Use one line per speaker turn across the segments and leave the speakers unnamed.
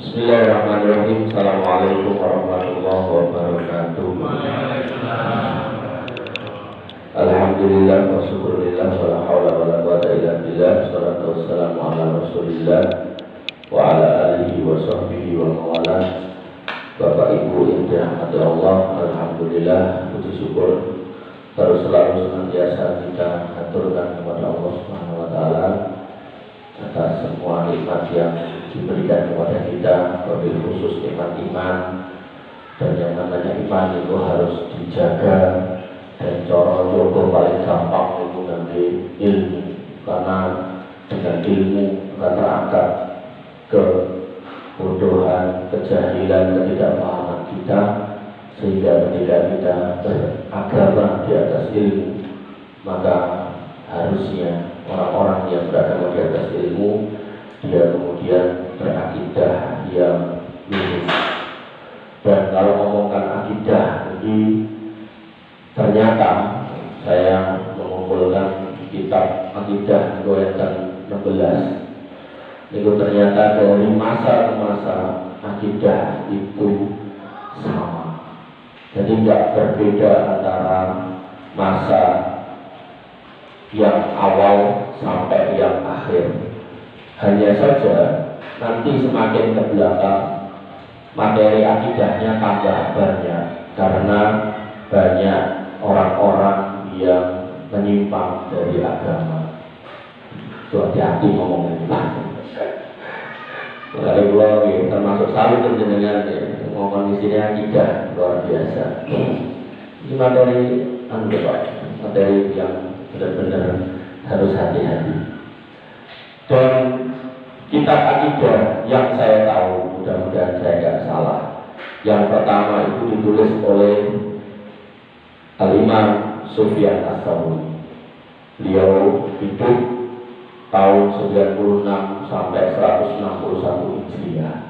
Bismillahirrahmanirrahim. Assalamualaikum warahmatullahi wabarakatuh. Alhamdulillah wa syukurillah wa la hawla wa la quwwata illa billah. Wassalatu wassalamu ala Rasulillah wa ala alihi wa sahbihi wa mawala. Bapak Ibu yang dirahmati Allah, alhamdulillah, puji syukur harus selalu senantiasa kita aturkan kepada Allah Subhanahu wa taala atas semua nikmat yang diberikan kepada kita, wabil khusus nikmat iman. Dan yang namanya iman itu harus dijaga, dan cara jodoh paling gampang itu nanti ilmu, karena dengan ilmu akan terangkat kebodohan, kejahilan, ketidakpahaman kita, sehingga ketika kita beragama di atas ilmu, maka harusnya orang-orang yang beragama di atas ilmu dia kemudian berakidah yang lurus. Dan kalau ngomongkan akidah ini, ternyata saya mengumpulkan kitab akidah goyatan 16. Itu ternyata dari masa ke masa akidah itu sama. Jadi tidak berbeda antara masa yang awal sampai yang akhir. Hanya saja nanti semakin ke belakang materi akidahnya tambah banyak, karena banyak orang-orang yang menyimpang dari agama. Itu hati-hati ngomongnya. Kalau pulau termasuk salut dengan ngomong di sini akidah luar biasa. Ini materi materi yang benar-benar harus hati-hati. Dan kitab akidah yang saya tahu, mudah-mudahan saya tidak salah, yang pertama itu ditulis oleh Al-Imam Sufyan Ats-Tsauri. Beliau hidup tahun 96 sampai 161 Hijriah.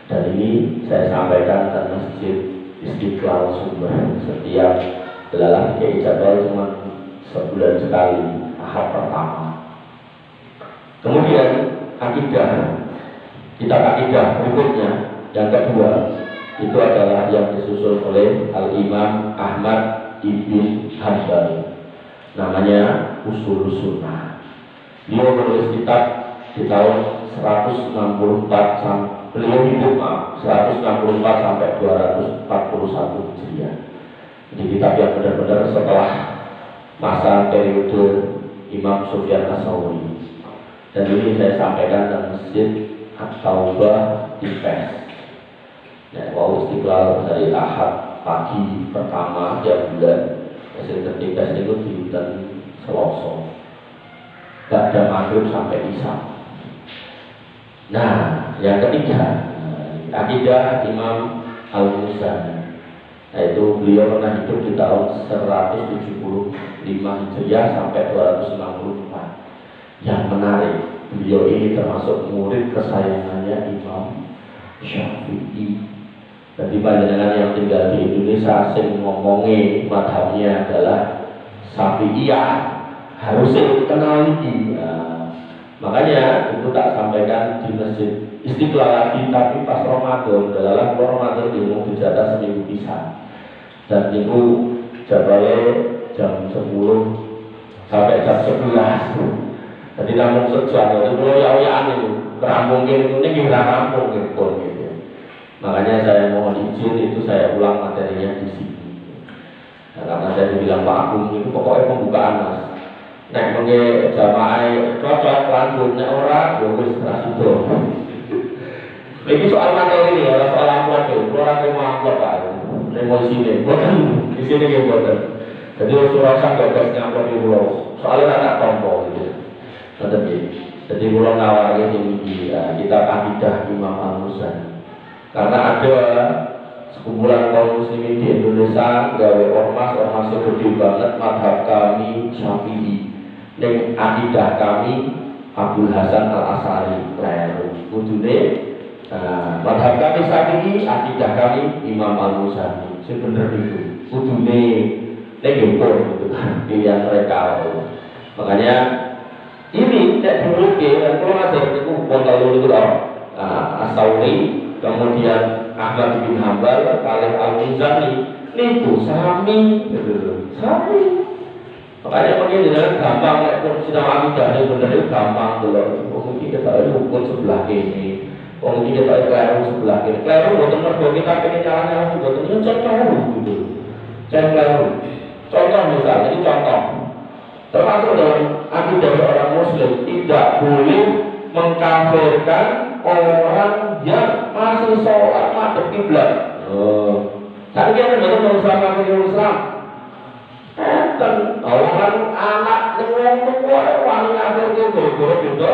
Dan ini saya sampaikan ke Masjid Istiqlal Sumber setiap dalam DKI Jadwal cuma sebulan sekali, Ahad pertama. Kemudian akidah, kitab akidah berikutnya yang kedua itu adalah yang disusun oleh Al-Imam Ahmad Ibn Hanbal, namanya Ushul Sunnah. Beliau menulis kitab di tahun 164 beliau hidup 164 sampai 241 Hijriah. Jadi kitab yang benar-benar setelah masa periode Imam Sufyan Ats-Tsauri. Dan ini saya sampaikan dalam Masjid At-Taubah di Pes. Ya, Istiqlal dari Ahad pagi pertama tiap bulan. Masjid di Pes itu di bulan Selasa. Gak ada maghrib sampai isya. Nah, yang ketiga, akidah Imam Al-Muzani. Nah, itu beliau pernah hidup di tahun 175 Hijriah sampai 264. Yang menarik, beliau ini termasuk murid kesayangannya Imam Syafi'i. Jadi panjenengan yang tinggal di Indonesia sing ngomongi madhabnya adalah Syafi'iyah, harusnya kenal ini. Makanya itu tak sampaikan di Masjid Istiqlal lagi, tapi pas Ramadan, dalam Ramadan dia mau dijatah seminggu pisah. Dan itu jadwalnya jam 10 sampai jam 11. Jadi namun sejak itu pulau yauyaan itu kerampungin itu ini rampung gitu. Makanya saya mohon izin itu saya ulang materinya di sini. Nah, karena saya bilang Pak Agung itu pokoknya pembukaan mas. Nek mengke jamaah cocok lanjut nek ora ya wis rasido. Ini soal materi ini ya, soal amplop itu. Orang yang mau amplop Pak, emosinya. Bukan di sini gitu bukan. Jadi surah sang gabasnya amplop di pulau. Soalnya tak tombol gitu. Jadi pulau nawarnya ini kita akidah Imam Al-Muzani. Karena ada sekumpulan kaum muslimin di Indonesia gawe ormas yang gede banget madhab kami Syafi'i. Dan akidah kami Abdul Hasan Al-Asari kleru. Kudune madhab kami Syafi'i, akidah kami Imam Al-Muzani. Sebenarnya itu kudune negempur gitu pilihan mereka. Makanya ini tidak dimiliki dan kalau ada itu pun lalu itu As-Sauri, kemudian Ahmad bin Hambal, Khalid Al-Muzani, niku sami, sami. Makanya mungkin dengan gampang, pun sidang akidah ini benar itu gampang dulu. Mungkin kita ukur sebelah ini, mungkin kita keliru sebelah ini. Keliru bukan mergo kita pengen caranya bukan itu keliru gitu. Keliru. Contoh misalnya, ini contoh. Termasuk dalam akidah seorang Muslim tidak boleh mengkafirkan orang yang masih sholat madhep kiblat. Tadi kita betul mengusahakan Islam. Dan orang anak nengok wali ngafir itu guru itu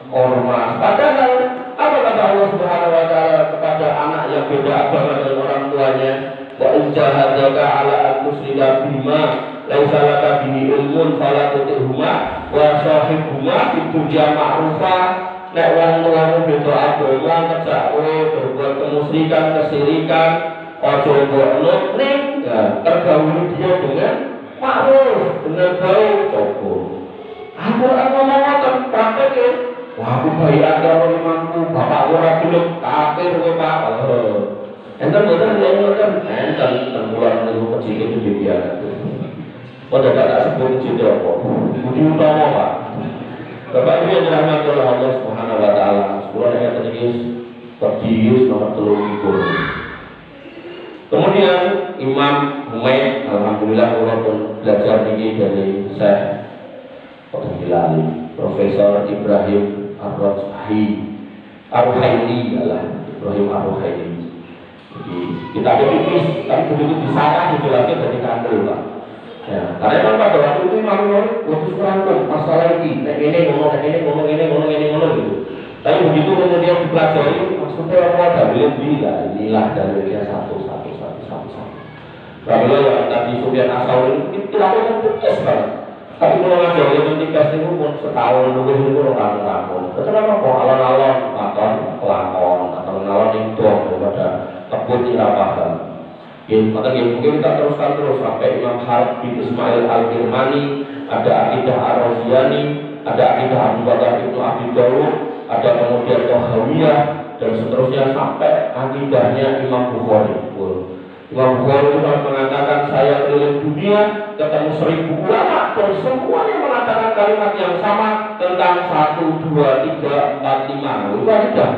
ormas. Padahal apa kata Allah Subhanahu Wa Taala kepada anak yang beda agama dengan orang tuanya? Wa in jahadaka ala al-musyrika bima laisa laka bihi ilmun fala tuti'huma wa sahibhuma fid dunya ma'rufa. Nek wong tuamu beda agama ngejak kowe berbuat kemusyrikan, kesirikan, ojo mbok nut ning tergawini dia dengan makruf, dengan baik. Coba aku ngomong ngoten praktek wah aku baik agama imamku bapak ora gelem kafir kowe Pak. Enten mboten enten tenggulan niku kecil itu dia. Pada tak sebut cinta apa? Budi utama Pak. Bapak Ibu yang dirahmati oleh Allah Subhanahu Wa Taala. Sekolah yang tertulis Tadius nomor 3. Kemudian Imam Humaid, alhamdulillah walaupun belajar ini dari Syekh Profesor Ibrahim Ar-Ruhaili adalah Ibrahim Ar-Ruhaili. Jadi kita ada tipis, tapi begitu disarah dijelaskan dari kandil Pak. Ya, karena memang pada waktu itu Imam waktu kurang masalah ini, ini ngomong gitu. Tapi begitu kemudian dipelajari, maksudnya apa? Dalil inilah dalilnya satu. Kalau yang tadi Sufyan As-Sauri itu dilakukan putus banget. Tapi kalau ngajar yang tiga itu pun setahun dulu itu orang-orang. Kenapa kok alon-alon atau pelakon atau alon itu daripada kebun tidak paham. Maka mungkin kita teruskan terus sampai Imam Harb bin Ismail Al-Birmani, ada akidah Ar-Raziani, ada akidah Abu Bakar bin Abi Dawud, ada kemudian Tahawiyah dan seterusnya sampai akidahnya Imam Bukhari. Imam Bukhari itu mengatakan saya keliling dunia ketemu 1000 ulama dan semuanya mengatakan kalimat yang sama tentang 1, 2, 3, 4, 5. Itu akidah.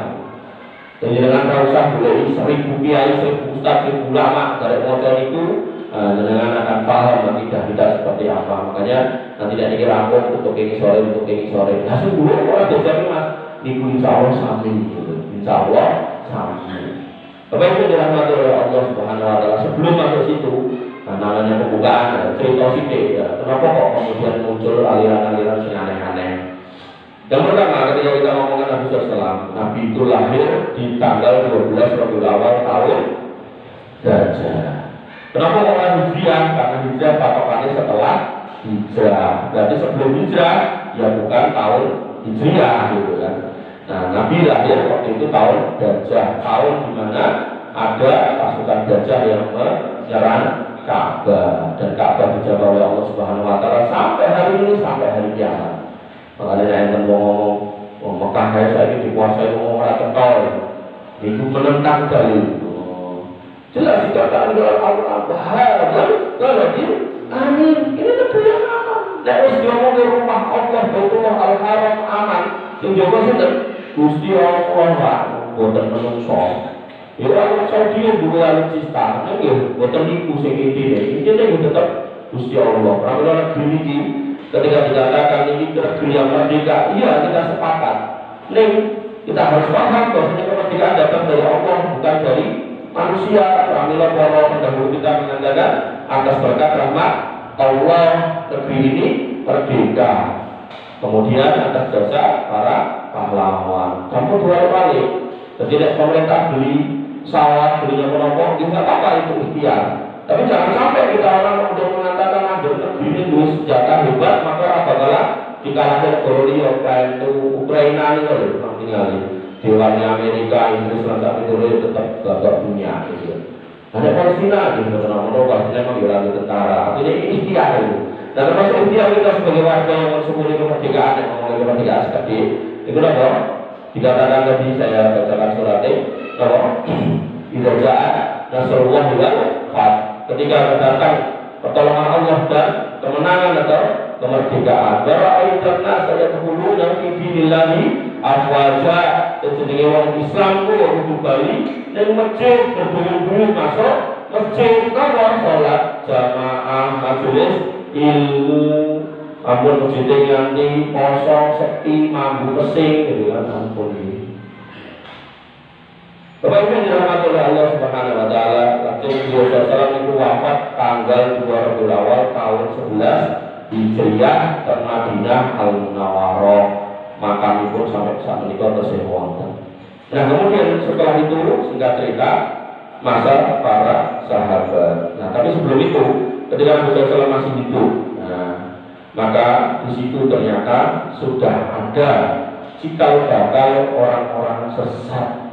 Jadi dengan usah boleh 1000 kiai, 1000 ustaz, 1000 ulama dari model itu dengan akan paham akidah kita seperti apa. Makanya nanti tidak dikira untuk ini sore. Hasil dulu orang belajar Mas, niku insya Allah sami gitu. Insya Allah sami. Bapak itu dirahmati oleh Allah Subhanahu Wa Taala. Sebelum masuk situ, namanya pembukaan cerita sidik. Kenapa kok kemudian muncul aliran-aliran yang aneh-aneh? Yang pertama, ketika kita ngomongkan Nabi SAW, Nabi itu lahir di tanggal 12 Rabiul Awal tahun Dajjal. Kenapa kok Hijriah? Karena Hijriah patokannya setelah Hijrah. Berarti sebelum Hijrah, ya bukan tahun Hijriah gitu kan. Nah, Nabi lahir waktu itu tahun Dajjal, tahun di mana ada pasukan Dajjal yang menyerang Ka'bah dan Ka'bah dijaga oleh Allah Subhanahu Wa Taala sampai hari ini, sampai hari kiamat. Makanya yang ngomong Mekah saya ini dikuasai orang cetol, itu menentang dalil. Jelas dikatakan dalam Al-Quran kalau amin, ini negeri yang aman. Nek wis diomong di rumah Allah Baitullah Al-Haram aman, sing jaga sinten? Gusti Allah boten menungso. Ya orang Saudi dua alutsista, nggih boten niku sing intine. Intine tetep Gusti Allah. Pramila negeri iki ketika dikatakan ini negeri yang merdeka, iya kita sepakat. Ning kita harus paham bahwa kemerdekaan datang dari Allah bukan dari manusia. Pramila para pendahulu kita mengatakan atas berkat rahmat Allah negeri ini merdeka. Kemudian atas jasa para pahlawan. Campur dua kali. Jadi pemerintah beli sawah, beli apa-apa, tidak apa-apa itu ikhtiar. Tapi jangan sampai kita orang untuk mengatakan ambil negeri ini dulu senjata hebat, maka apabila dikalahkan koloni itu Ukraina ini loh, tinggal dewannya Amerika, Inggris, lantas itu tetap gagap dunia. Ada Palestina, gitu, karena Palestina memang tentara. Artinya ini ikhtiar itu. Dan termasuk ikhtiar kita sebagai warga yang mensyukuri kemerdekaan, yang mengenai kemerdekaan seperti itu apa? Dikatakan tadi saya bacakan suratnya bahwa idza jaa nasrullah wal fath, ketika datang pertolongan Allah dan kemenangan atau kemerdekaan. Bara'aitan nas yadkhuluna fi dinillahi afwaja, jenenge wong Islam ku kudu bali ning masjid berbuyut-buyut masuk masjid karo salat jamaah majelis ilmu. Ampun masjidnya nganti kosong, sepi, mambu pesing gitu kan, ampun ini. Bapak Ibu yang dirahmati oleh Allah Subhanahu wa taala, Rasul SAW itu wafat tanggal 2 Rabiul Awal tahun 11 Hijriah ke Madinah Al-Munawwarah. Makamipun sampai saat menikah tesih wonten. Nah, kemudian setelah itu singkat cerita masa para sahabat. Nah, tapi sebelum itu ketika Rasul SAW masih hidup, maka di situ ternyata sudah ada cikal bakal orang-orang sesat.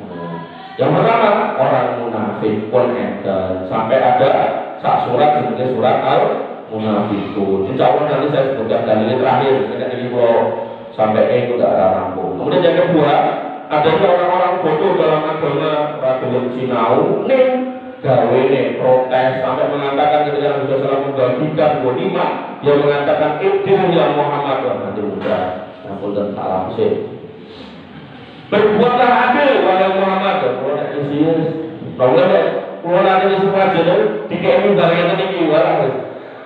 Yang pertama orang munafik pun ada, sampai ada sak surat sebagai surat al-munafikun. Insya Allah nanti saya sebutkan dalil terakhir. Ini kalau sampai itu tidak rampung. Kemudian yang kedua, adanya orang-orang bodoh dalam agama Rasulullah Sinau nih gawe nih protes sampai mengatakan ketika Nabi SAW membagikan ghanimah, dia mengatakan idil ya Muhammad, nanti mudah aku dan salah sih berbuatlah adil wahai Muhammad. Kalau nak isius kalau nanti semua jadi tiga ini barangnya tadi walau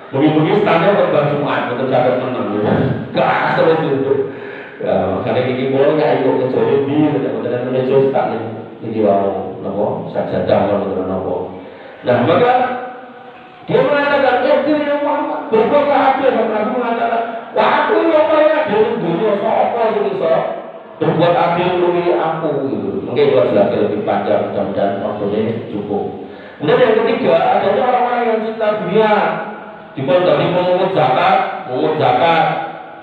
begitu standar berbahasa Jumat betul sangat menang keras terus itu. Karena ini boleh nggak ikut kecuali di dan menuju tak ini wow nopo sajadah nopo nopo. Nah maka dia mengatakan itu yang Muhammad berbuatlah adil. Nabi mengatakan wah aku yang paling adil dunia apa ini berbuat adil lebih aku gitu. Mungkin itu jelas lebih panjang dan waktunya cukup. Kemudian yang ketiga adanya orang-orang yang cinta dunia. Dimulai dari memungut zakat,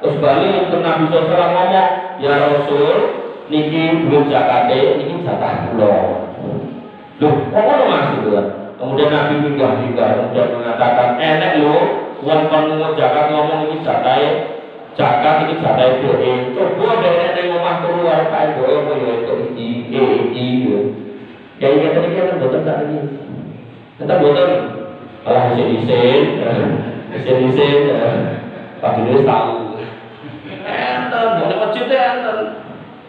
terus balik ke Nabi SAW ngomong, ya Rasul, niki belum zakatnya, niki zakat pulau. Loh, kok ada mas gitu kan? Kemudian Nabi pindah-pindah, kemudian mengatakan, enak loh, uang pemungut zakat ngomong ini zakatnya, zakat ini zakatnya doa. Coba ada yang ngomong keluar, kayak doa, apa ya itu iki. Ya ini tadi kan buatan tak ini, kita buatan. Kalau isin, Pak Julius tahu. Enten, boleh masjid enten.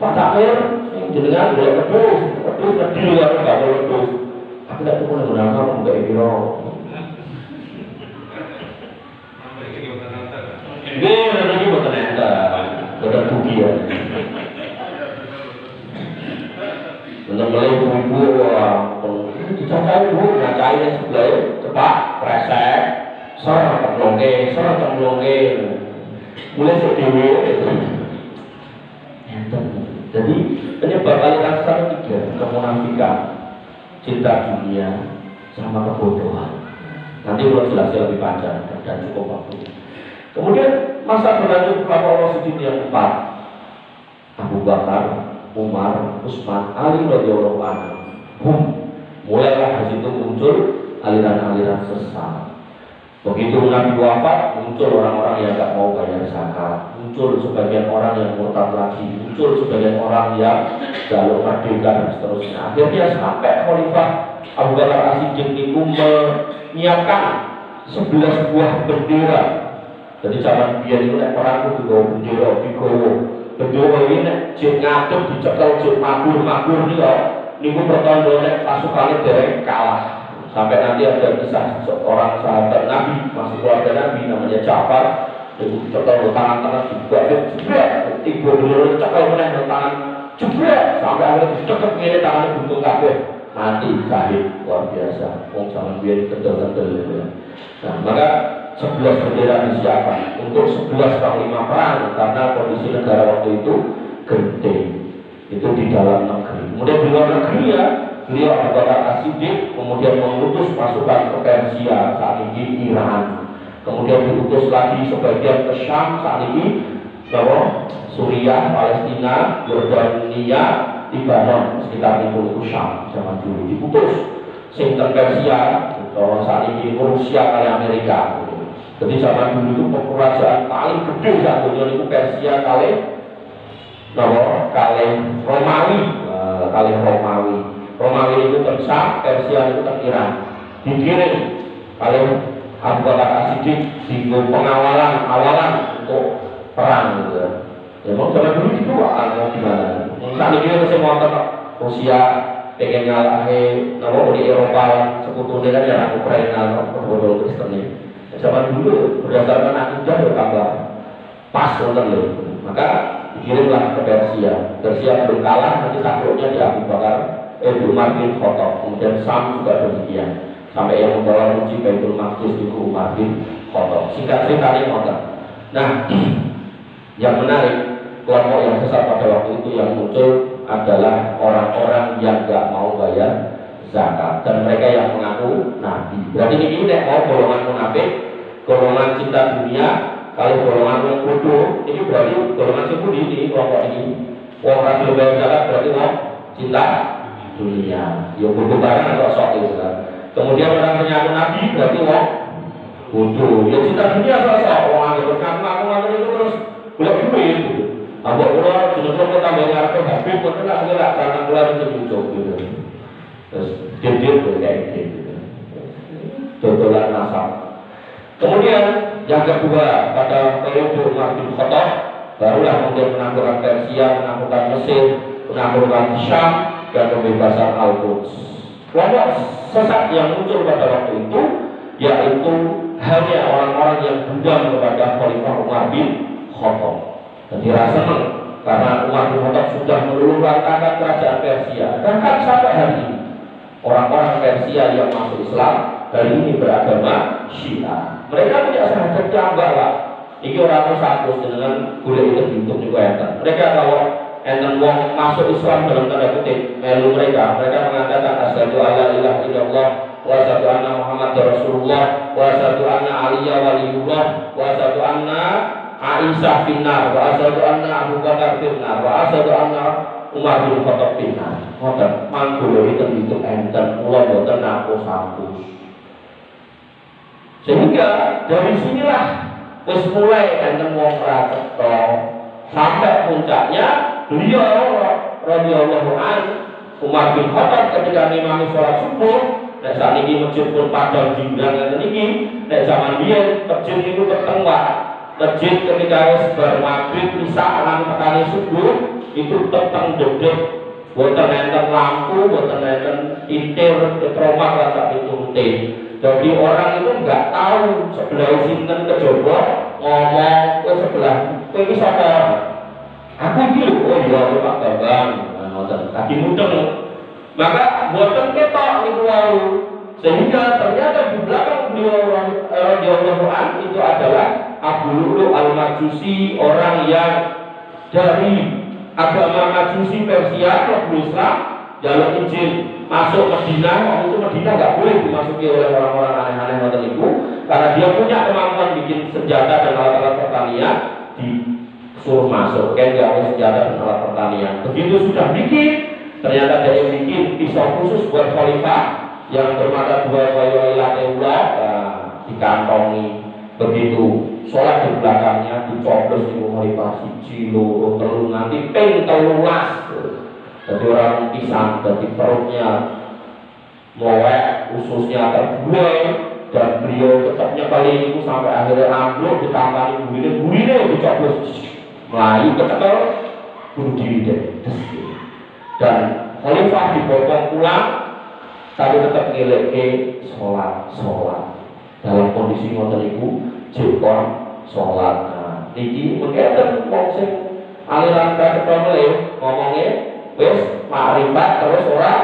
Pak Takmir, jenengan boleh pedus di luar nggak boleh pedus. Aku tidak tahu menggunakan kamu nggak ikiro. Ini bukan enten, bukan buki ya. Benar-benar ibu-ibu dicacain bu, ngacain sebelah cepat, resek, serang cemplonge, mulai sedewi. Jadi penyebab aliran sesat tiga, kemunafikan, cinta dunia, sama kebodohan. Nanti ulang jelasnya lebih panjang dan cukup waktu. Kemudian masa berlanjut Khulafaur Rasyidin yang keempat, Abu Bakar, Umar, Utsman, Ali radhiyallahu anhum. Mulailah di situ muncul aliran-aliran sesat. Begitu Nabi wafat, muncul orang-orang yang tidak mau bayar zakat, muncul sebagian orang yang murtad lagi, muncul sebagian orang yang jalur merdeka dan seterusnya. Akhirnya sampai Khalifah Abu Bakar As-Siddiq itu menyiapkan 11 buah bendera. Jadi zaman biar itu perang itu dibawa bendera ini jin ngadep dicekel jin magur nih loh. Niku pertanda nek pasukannya dereng kalah. Sampai nanti ada kisah seorang sahabat Nabi, masih keluarga Nabi namanya Ja'far, itu cekel tangan dibuat jebret, tiga dulu cekel meneh tangan jebret, sampai akhirnya dicekel ngene tangannya buntung kabeh, mati syahid. Luar biasa. Wong zaman biyen kendel-kendel gitu ya. Nah, maka 11 bendera disiapkan untuk 11 panglima perang karena kondisi negara waktu itu genting. Itu di dalam negeri. Kemudian di luar negeri ya, beliau Abu Bakar As-Siddiq kemudian mengutus pasukan ke Persia, saat ini Iran. Kemudian diutus lagi sebagian ke Syam, saat ini bahwa Suriah, Palestina, Yordania, Lebanon, sekitar itu Syam zaman dulu diutus. Sehingga Persia, kalau saat ini Rusia kali Amerika. Jadi zaman dulu itu kerajaan paling gede saat dunia itu Persia kali Nopo kalih Romawi, kalih Romawi. Romawi itu Syam, Persia itu Iran. Dikirim kalih Abu Bakar As-Siddiq singgung awalan untuk perang gitu. Ya mau zaman dulu itu mau gimana? Saat ini saya mau Rusia pengen ngalahin nopo di Eropa sekutu dengan ya Ukraina bodoh Kristen ini. Zaman dulu berdasarkan akidah ya tambah pas nonton loh. Maka dikirimlah ke Persia. Persia belum kalah, nanti takluknya di Abu Bakar Umar bin Khattab. Kemudian Sam juga demikian. Sampai yang membawa uji Baitul Maqdis itu Umar bin Khattab. Singkat cerita ini nonton. Nah, yang menarik kelompok yang sesat pada waktu itu yang muncul adalah orang-orang yang gak mau bayar zakat dan mereka yang mengaku nabi. Berarti ini mau golongan munafik, golongan cinta dunia. Kalau golongan yang bodoh, ini berarti golongan sempurna ini kelompok ini. Wong rajin bayar zakat berarti mau cinta dunia. Ya bodoh barang atau sok itu kan. Kemudian orang mengaku nabi berarti mau bodoh. Ya cinta dunia sok orang itu ngaku itu terus boleh duit gitu. Abang pulau jenis pulau tambah ngarep habis pun enggak karena pulau itu muncul gitu. Terus dia kayak gitu. Totolan nasab. Kemudian yang kedua pada periode Umar bin Khattab barulah kemudian menaklukkan Persia, menaklukkan Mesir, menaklukkan Syam dan pembebasan Al-Quds. Kelompok sesat yang muncul pada waktu itu yaitu hanya orang-orang yang dendam kepada Khalifah Umar bin Khattab. Dan dirasa senang karena Umar bin Khattab sudah meluluhlantakkan kerajaan Persia. Bahkan sampai hari ini orang-orang Persia yang masuk Islam hari ini beragama Syiah. Mereka punya sahabat jambak lah. Ini orang satu dengan boleh itu dihitung juga enten. Mereka kalau enten wong masuk Islam dalam tanda kutip melu mereka mengatakan asyhadu alla ilaha illallah wa asyhadu anna Muhammadar Rasulullah wa asyhadu anna Aliyya waliyullah wa asyhadu anna Aisyah finnar wa asyhadu anna Abu Bakar finnar wa asyhadu anna Umar bin Khattab finnar. Ngoten mangko itu dihitung enten kula boten hapus. Sehingga dari sinilah terus mulai enten wong racetha sampai puncaknya beliau radhiyallahu anhu Umar bin Khattab ketika ngimami sholat subuh. Nek saat ini masjid pun padang jinggang ngeten iki, nek zaman biyen masjid itu ketengwak. Masjid ketika wis bar maghrib isya lan tekane subuh itu teteng dedek. Boten enten lampu, boten enten intir, petromak lan sak piturute. Jadi orang itu nggak tahu sebelah sinten kejaba ngomong ke sebelah iki sapa. Aku iki lho, oh iya Pak Bambang, ngoten. Kaki mudeng. Maka boten ketok niku wau. Sehingga ternyata di belakang beliau radhiyallahu anhu itu adalah Abu Lu'lu' al-Majusi, orang yang dari agama Majusi Persia ke Islam, jalur izin masuk Madinah. Waktu itu Madinah nggak boleh dimasuki oleh orang-orang aneh-aneh macam itu karena dia punya kemampuan bikin senjata dan alat-alat pertanian, disuruh masuk kan nggak senjata dan alat pertanian. Begitu sudah bikin, ternyata dia yang bikin pisau khusus buat khalifah yang bermata dua wailateullah dikantongi. Begitu sholat di belakangnya dicoblos di khalifah siji loro telu nanti ping 13. Jadi orang pisang, jadi perutnya mewek, ususnya terbuai, dan beliau tetap nyekali itu sampai akhirnya ambruk ditambah burine dicoblos melayu ketekel bunuh diri deh. Dan khalifah dipotong pulang tapi tetap ngeleke sholat dalam kondisi ngoten iku jekon sholat. Nah niki mengketen wong sing aliran kacetha meleh ngomongnya wis makrifat terus ora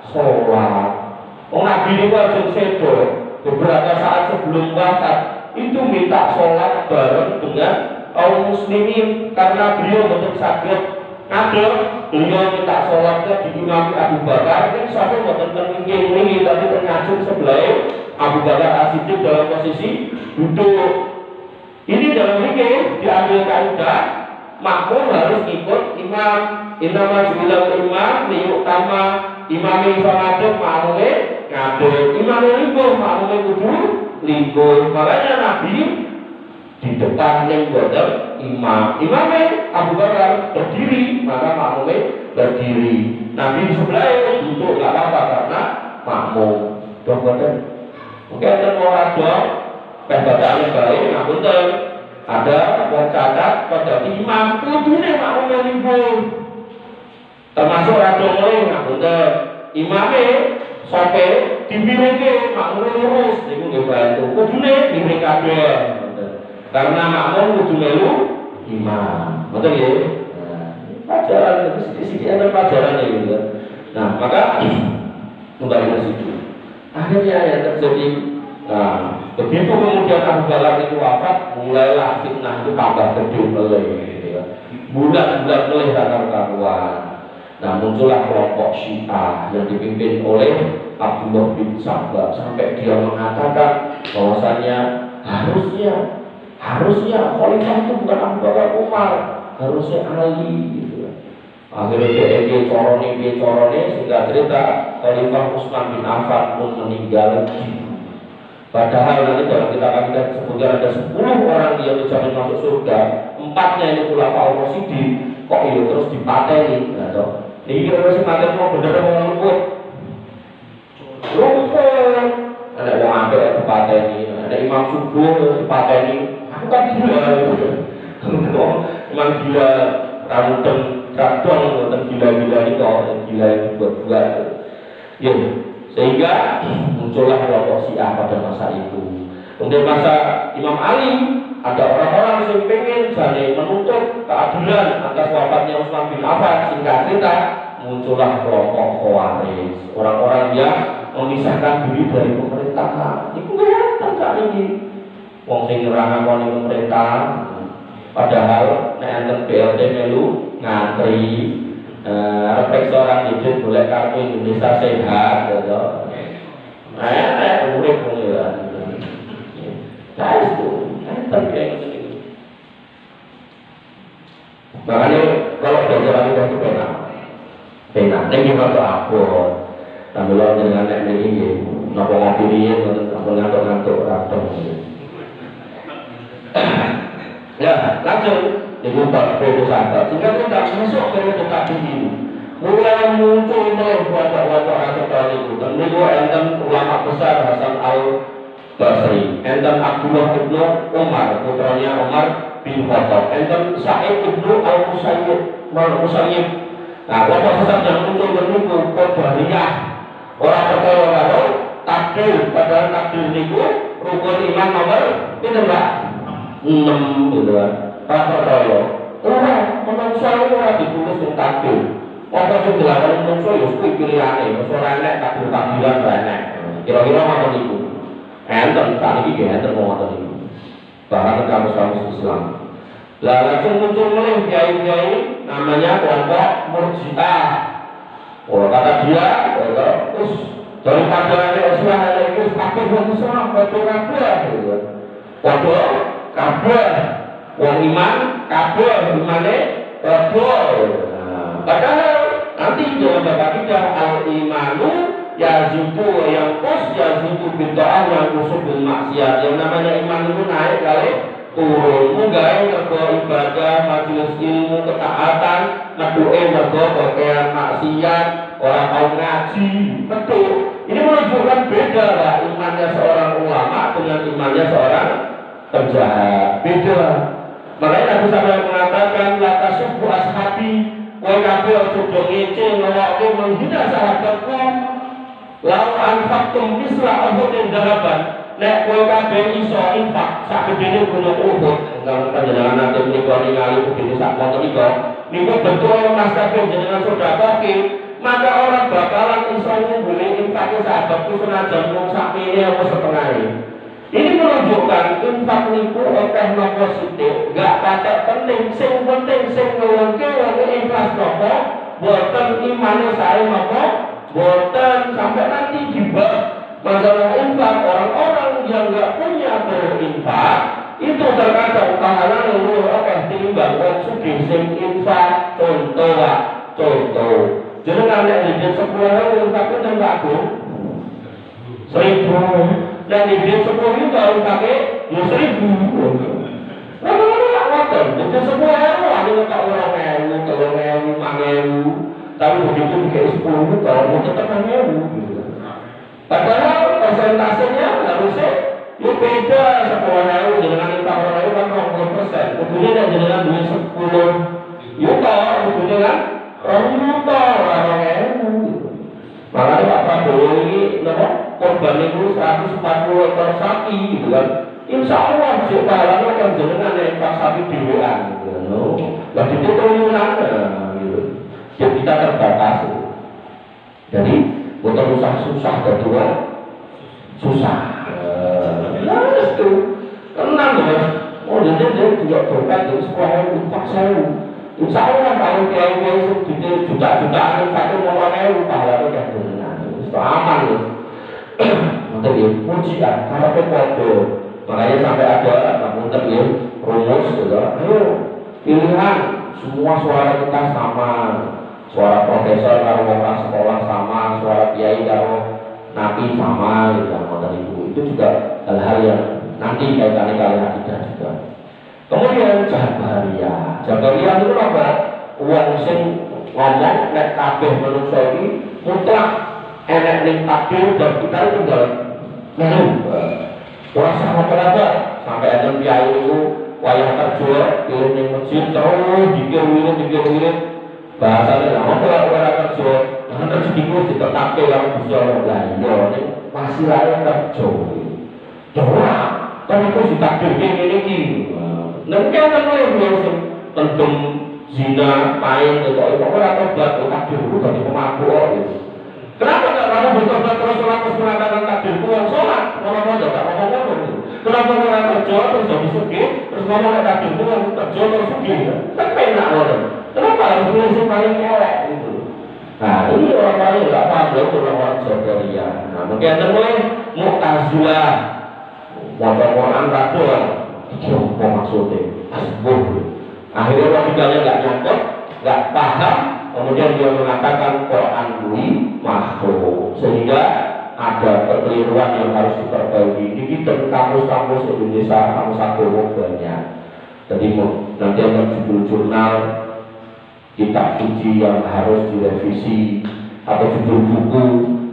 sholat. Wong Nabi niku ajeng sedo beberapa saat sebelum wafat itu minta sholat bareng dengan kaum muslimin karena beliau betul sakit ngadeg. Beliau minta sholatnya diimami Abu Bakar. Kan sampai betul terminggi tapi ternyajung sebelah Abu Bakar As-Siddiq dalam posisi duduk. Ini dalam fikih diambil kaidah makmum harus ikut imam. Innama ju'ilal imam liyu'tama. Imame iso ngadeg makmume ngadeg. Imame lingkuh makmume kudu lingkuh. Makanya Nabi di depan yang boten imamnya Abu Bakar berdiri, maka makmumnya berdiri. Nabi di sebelah duduk nggak apa-apa karena makmum. Dong boten. Mungkin ada orang dong, bacaannya baik, ngapunten. Ada orang cacat pada imam, kudune makmumnya libur. Termasuk radong mulai ngapunten. Imamnya sampai dibiringke makmumnya lurus, niku nggih bantu. Kudune miring kabeh. Karena makmum kudu melu imam. Betul ya? Nah, pelajaran sedikit ada pelajarannya gitu kan. Nah, maka kembali ke situ. Akhirnya yang terjadi, nah, begitu kemudian Abu Bakar itu wafat, mulailah fitnah itu tambah gede mulai gitu ya. Bulan-bulan mulai karuan. Nah, muncullah kelompok Syiah yang dipimpin oleh Abdullah bin Sabah sampai dia mengatakan bahwasannya harusnya khalifah itu bukan Abu Bakar Umar, harusnya Ali gitu. Akhirnya dia corone sehingga cerita Khalifah Utsman bin Affan pun meninggal. Padahal nanti dalam kitab kita sebutkan ada 10 orang yang dijamin masuk surga, 4-nya ini Khulafaur Rasyidin, kok itu terus dipateni. Nah, ini harus mati mau bener-bener luput. Ada yang ambil dipateni, ada imam subuh dipateni. Aku kan gila, memang gila, rambut radong, gila-gila itu, gila itu buat-buat. Ya, sehingga muncullah kelompok Syiah pada masa itu. Kemudian masa Imam Ali, ada orang-orang yang pengen jadi menuntut keadilan atas wafatnya Utsman bin Affan. Singkat cerita, muncullah kelompok Khawarij, orang-orang yang memisahkan diri dari pemerintahan. Itu kelihatan saat ini. Wong sing nyerang ngakoni pemerintah, padahal nek enten BLT melu ngantri, refleks orang hidup boleh kartu Indonesia sehat, gitu. Urip pengiran. Guys tuh, enten kayak gitu. Makanya kalau belajar itu penak. Nek gimana aku, sambil dengan nek ini, nopo ngopi dia, nopo ngantuk ratung. Ya, langsung dibuka periode santai. Sehingga kita masuk periode tabi'in. Mulai muncul wadah-wadah radikal itu. Dan itu enten ulama besar Hasan al-Basri, enten Abdullah ibnu Umar, putranya Umar bin Khattab, enten Sa'id ibnu al-Musayyib. Nah, wadah besar yang muncul berniku Qadariyah. Orang percaya kalau takdir, padahal takdir itu rukun iman nomor itu enggak 6 gitu kan. Apa kaya? Manusia itu ora ditulis ning takdir. Apa sing dilakukan manusia ya kuwi pilihane, ora enek takdir-takdiran ora enek. Kira-kira ngoten niku. Enten tak iki nggih enten ngoten niku. Bahkan kamus-kamus Islam. Lah langsung muncul mulai kiai-kiai namanya kelompok Murji'ah. Oh, kata dia, terus daripada Islam itu pakai Islam, betul kabeh gitu. Waduh kabeh wong iman kabeh imane kabeh. Padahal nanti dalam bab kita al-imanu yazidu wa yanqus, yazidu bid'ah yang kusuk bil maksiat. Yang namanya iman itu naik kali turun. Munggah mergo ibadah, majelis ilmu, ketaatan, metuke mergo pakaian maksiat, orang mau ngaji. Betul. Ini menunjukkan beda lah imannya seorang ulama dengan imannya seorang penjahat, beda. Makanya Nabi sampai mengatakan la tasubbu ashabi, kowe kabeh aja do ngece ngelokke menghina sahabatku. Lau anfaqtum misla uhudin dahaban, nek kowe kabeh iso infak sak gedene gunung Uhud, engkang panjenengan nanti menika ningali begini sak wonten nika, niku betul mas kabeh jenengan sedekahke, maka orang bakalan iso ngumpuli infake sahabatku senajan mung sak mene apa setengahe. Ini menunjukkan infak niku akeh napa sithik, enggak patek penting, sing penting sing ngelongke wong ikhlas napa, boten imane sae napa, boten sampai nanti juga masalah infak orang-orang yang enggak punya berinfak itu terkadang pahalanya luwih akeh tinimbang wong sugih sing infak. Contoh. Jenengan nek dhewe 10.000 infak itu enggak Agung 1.000. Dan di duit 10 itu baru pakai 10.000. Kadang-kadang nggak ngotot, itu semua ada ngetok orang ewu, kalau ewu, mangewu, tapi begitu dikasih 10 juta, mau tetap mangewu. Padahal persentasenya harusnya itu beda 10.000 dengan infak orang ewu kan 20%. Kemudian yang dengan duit 10 juta, kemudian kan 2 juta orang ewu. Makanya Pak Prabowo ini, korban itu 140 ekor sapi, gitu kan. Insya Allah si pahalanya akan jenengan yang infak sapi dewean gitu. Lah itu triliunan gitu. Ya kita terbatas. Jadi bukan susah kedua susah. Nah itu tenang ya. Oh dia juga dompet dari sekolah infak saya. Insya Allah kalau kiai-kiai itu juta-jutaan infak mau orang pahalanya akan jenengan. Itu aman loh. Untuk ya pujian karena pepodo. Makanya sampai ada namun ya rumus gitu. Ayo pilihan semua suara kita sama, suara profesor kalau orang sekolah sama, suara kiai kalau nabi sama gitu. Itu juga hal-hal yang nanti kaitannya kalian tidak juga. Kemudian Jabaria itu apa? Uang sing ngomong nek kabeh manusia ini mutlak enek ning takdir dan kita tinggal puasa apa sampai ada kiai itu wayang kerja kirim di masjid terus dikir-kirim bahasanya lama kalau wayang kerja jangan rezekimu ditetapkan kamu bisa lah ini masih layak kerja doa kan itu ditakdirkan ini nanti akan mulai tentang zina, main, itu orang tobat, takdir itu dari pemabuk gitu. Kenapa tidak kamu bertobat terus mengatakan takdir Tuhan sholat? Ngomong-ngomong tidak ngomong-ngomong gitu. Kenapa orang kerja terus jadi sugih, terus ngomong takdir Tuhan kerja terus sugih? Kan penak orang. Kenapa harus milih paling elek gitu? Nah ini orang-orang yang tidak paham itu orang-orang Jabaria. Nah mungkin ada mulai Mu'tazilah, motor-motoran takdir. Ini apa maksudnya? Asbuh. Akhirnya logikanya nggak nyangkut, nggak paham. Kemudian dia mengatakan Quran ini makhluk, sehingga ada kekeliruan yang harus diperbaiki. Ini kita kamus-kamus Indonesia, kamus agama banyak. Jadi nanti ada judul jurnal kitab suci yang harus direvisi, atau judul buku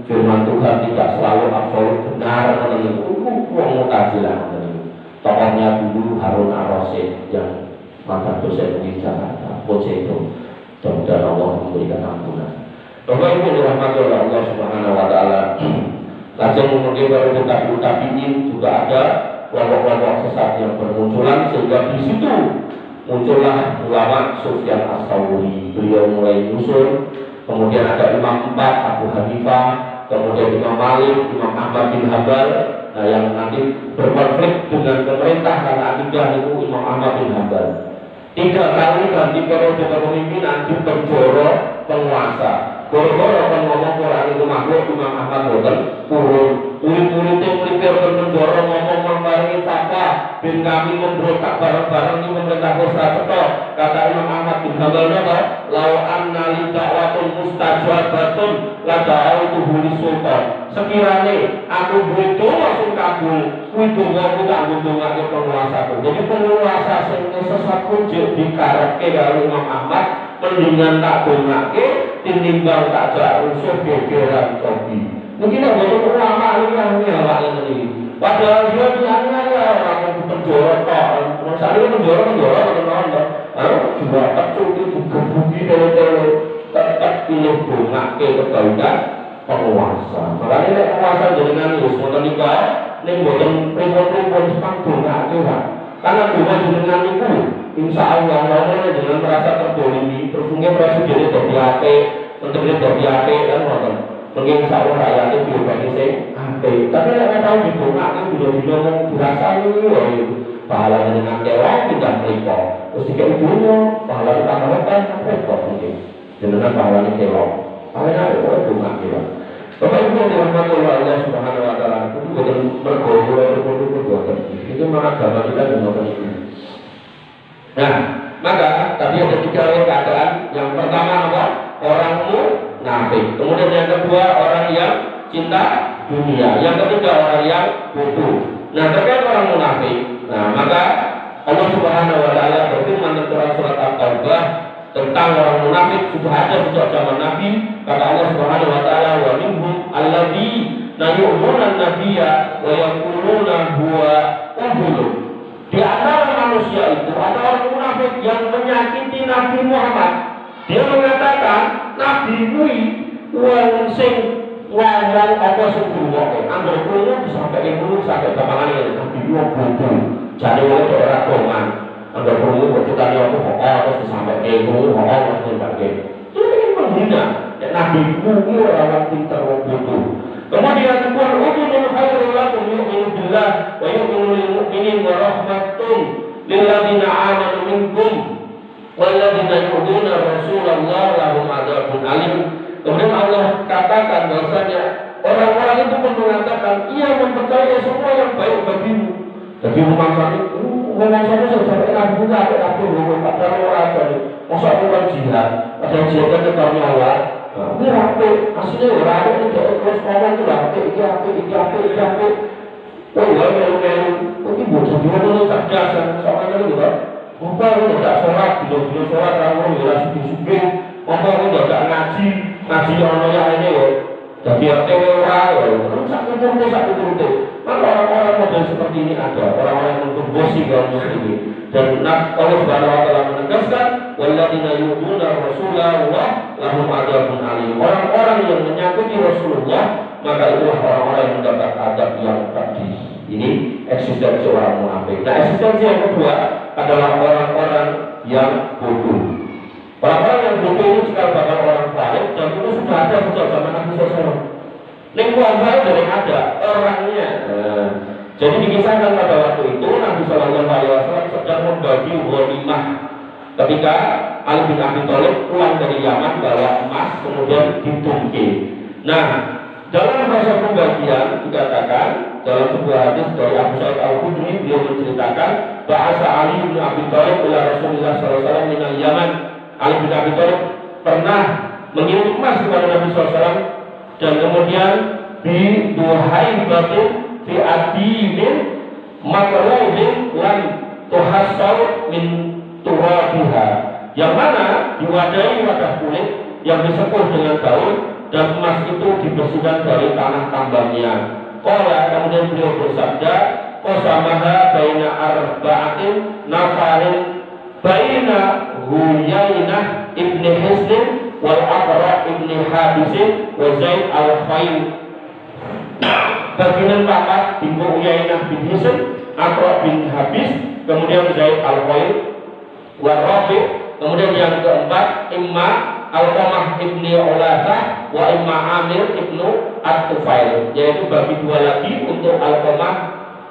firman Tuhan tidak selalu absolut benar. Uang Mu'tazilah. Tokohnya dulu Harun Ar-Rasyid yang mantan dosen di Jakarta, Pocedo. Mudah-mudahan Allah memberikan ampunan. Bapak Ibu dirahmati oleh Allah Subhanahu Wa Taala. Lajeng kemudian baru tabiin juga ada kelompok-kelompok sesat yang bermunculan sehingga di situ muncullah ulama Sufyan Ats-Tsauri. Beliau mulai muncul. Kemudian ada Imam 4 Abu Hanifah, kemudian Imam Malik, Imam Ahmad bin Hanbal. Nah yang nanti berkonflik dengan pemerintah karena akidah itu Imam Ahmad bin Hanbal. 3 kali ganti periode kepemimpinan di penjoro penguasa. Goro-goro kan ngomong Quran itu makhluk, Imam Ahmad boten purun. Murid-muridnya melipir ke penjoro ngomong membarengi sapa bin kami memberontak bareng-bareng di pemerintah Kostraseto. Kata Imam Ahmad bin Hanbal apa? Lau anna li da'watun mustajabatun la da'autuhu li sultan. Sekiranya aku butuh langsung kabul, itu aku tak butuh lagi penguasa. Jadi penguasa sing sesat pun dikarepke karo Imam Ahmad mendingan tak dongake tinimbang tak jak rusuh gegeran topi. Mungkin ada ulama ini awak ini. Padahal dia bilangnya ya orang penjara tok. Misalnya penjara teman-teman. Lalu juga pecut itu gebuki tele-tele tetap pilih dongake kebaikan penguasa. Makanya nek penguasa jenengan wis wonten nikah ning mboten pripun-pripun sepang dongake wae. Karena donga jenengan niku insyaallah Allah dengan merasa terdolimi terus mungkin presiden dadi apik, menteri dadi apik kan ngoten. Mungkin insyaallah rakyatnya diobati sing apik. Tapi nek tau didongake dina-dina mung dirasani wae pahala jenengan kewek tidak mripo. Terus dikek dunya pahala tambah repot mungkin. Jenengan pahalane kewek. Pahala kok dongake wae. Bapak Ibu yang dirahmati oleh Allah Subhanahu Wa Taala, itu bukan berbohong, itu mana agama kita dan apa itu. Nah, maka tadi ada 3 keadaan. Yang pertama apa? Orang munafik. Kemudian yang kedua orang yang cinta dunia. Yang ketiga orang yang bodoh. Nah, terkait orang munafik. Nah, maka Allah Subhanahu wa taala berfirman dalam surat At-Taubah tentang orang munafik sudah ada sejak zaman Nabi. Kata Allah Subhanahu wa taala, wa minhum alladzina yu'minuna nabiyya wa yaquluna huwa udhul. Di antara manusia itu ada orang munafik yang menyakiti Nabi Muhammad. Dia mengatakan Nabi kuwi wong sing ngomong apa sing diwoke. Angger kuwi sampai ilmu sampai gampangan Nabi kuwi bodoh. Jadi wong ora doman. Angger kuwi kok ditanya apa terus disampaikan ilmu terus disampaikan. Itu kan menghina. Nabi kuwi orang pintar wong bodoh. Kemudian Tuhan udhul khairul lakum yu'minu billah wa yu'minu lil mu'minin wa rahmatun lil ladzina amanu minkum wal ladzina yu'duna Rasulullah lahum adzabun alim. Kemudian Allah katakan bahwasanya orang-orang itu pun mengatakan ia mempercayai semua yang baik bagimu. Jadi rumah sakit sampai Nabi juga ada ngomong pada orang tadi. Masa bukan jihad, ada jihad kan tahu Allah. Ini rapi, aslinya orang ada ini terus ngomong itu rapi, iki rapi. Oh ya melu, ini bocah dia dulu cerdas, soalnya itu kan. Apa itu tidak sholat, bila sholat kamu bila suki, apa itu tidak ngaji orang yang ini ya. Jadi RTW orang, satu turut. Maka orang-orang model seperti ini ada, orang-orang yang untuk bosi kaum muslimin. Dan Allah Subhanahu wa taala menegaskan walladzina yu'minuna Rasulullah lahum adzabun alim. Orang-orang yang menyakiti Rasulullah maka itulah orang-orang yang mendapat adab yang pedih. Ini eksistensi orang munafik. Nah, eksistensi yang kedua adalah orang-orang yang bodoh. Orang-orang yang bodoh ini cikal bakal orang baik dan itu sudah ada sejak zaman Nabi SAW. Lingkungan baik dari ada orangnya. Jadi dikisahkan pada waktu itu Nabi SAW sedang membagi ghanimah ketika Ali bin Abi Thalib pulang dari Yaman bawa emas kemudian ditungki. Nah, dalam proses pembagian dikatakan dalam sebuah hadis dari Abu Sa'id Al-Khudri beliau menceritakan bahasa Ali bin Abi Thalib ila Rasulullah SAW minal Yaman. Ali bin Abi Thalib pernah mengirim emas kepada Nabi SAW dan kemudian di duhai batin fi adinin makrudin lan tuhassal min turabiha, yang mana diwadahi wadah kulit yang disepuh dengan daun dan emas itu dibersihkan dari tanah tambangnya. Qala, kemudian beliau bersabda qasamaha baina arba'atin nafarin baina Huyainah ibni Hisnin wal Aqra ibni Habisin wa Zaid al-Khayl. Bagian papat bin Huyainah bin Hisn, Aqra bin Habis, kemudian Zaid al-Khayl wa Rabi, kemudian yang keempat Imma Al-Qamah ibni Ulasah wa Imma Amir ibnu At-Tufail, yaitu bagi dua lagi untuk Al-Qamah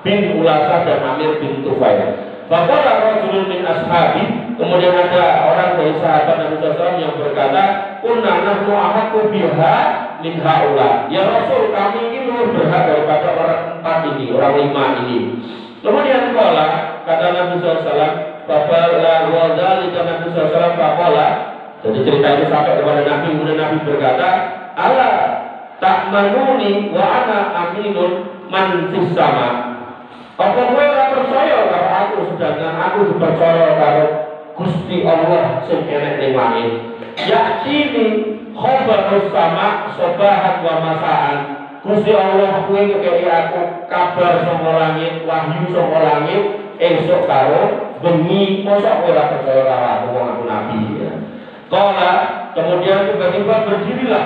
bin Ulasah dan Amir bin Tufail. Faqala rajulun min ashabi, kemudian ada orang dari sahabat Nabi SAW yang berkata, kunna nahnu ahaqqu biha min haula. Ya Rasul, kami ini lebih berhak daripada orang empat ini, orang lima ini. Kemudian kata Nabi SAW, faqala wa dzalika Nabi SAW faqala. Jadi cerita itu sampai kepada Nabi, kemudian Nabi berkata, ala ta'manuni wa ana aminun man fis sama. Apa kowe ora percaya karo aku sedangkan aku dipercaya karo Gusti Allah sing enek ning langit. Yakini khabarus sama sabahat wa masaan. Gusti Allah kuwi ngekeki aku kabar saka langit, wahyu saka langit esuk karo bengi. Mosok kowe ora percaya karo aku wong aku nabi ya. Qala, kemudian tiba-tiba berdirilah.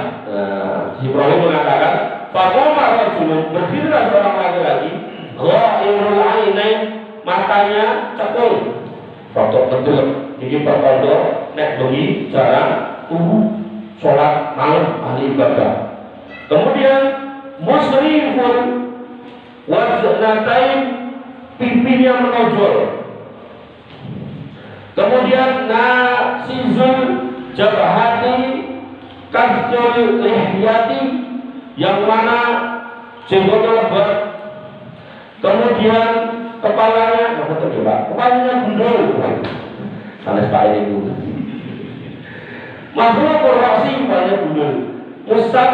Ibrahim mengatakan, faqama rajulun, berdirilah seorang laki-laki ghairul ainain, matanya cekul, foto betul, gigi perkondo, nek bengi jarang, sholat malam ahli ibadah. Kemudian musrifun wajnatain, pipinya menonjol. Kemudian nasizul jabhati kasjul lihyati, yang mana jenggotnya lebat. Kemudian kepalanya, kepalanya gundul. Sanes Pak ini dulu. Makhluk korupsi kepalanya gundul. Musam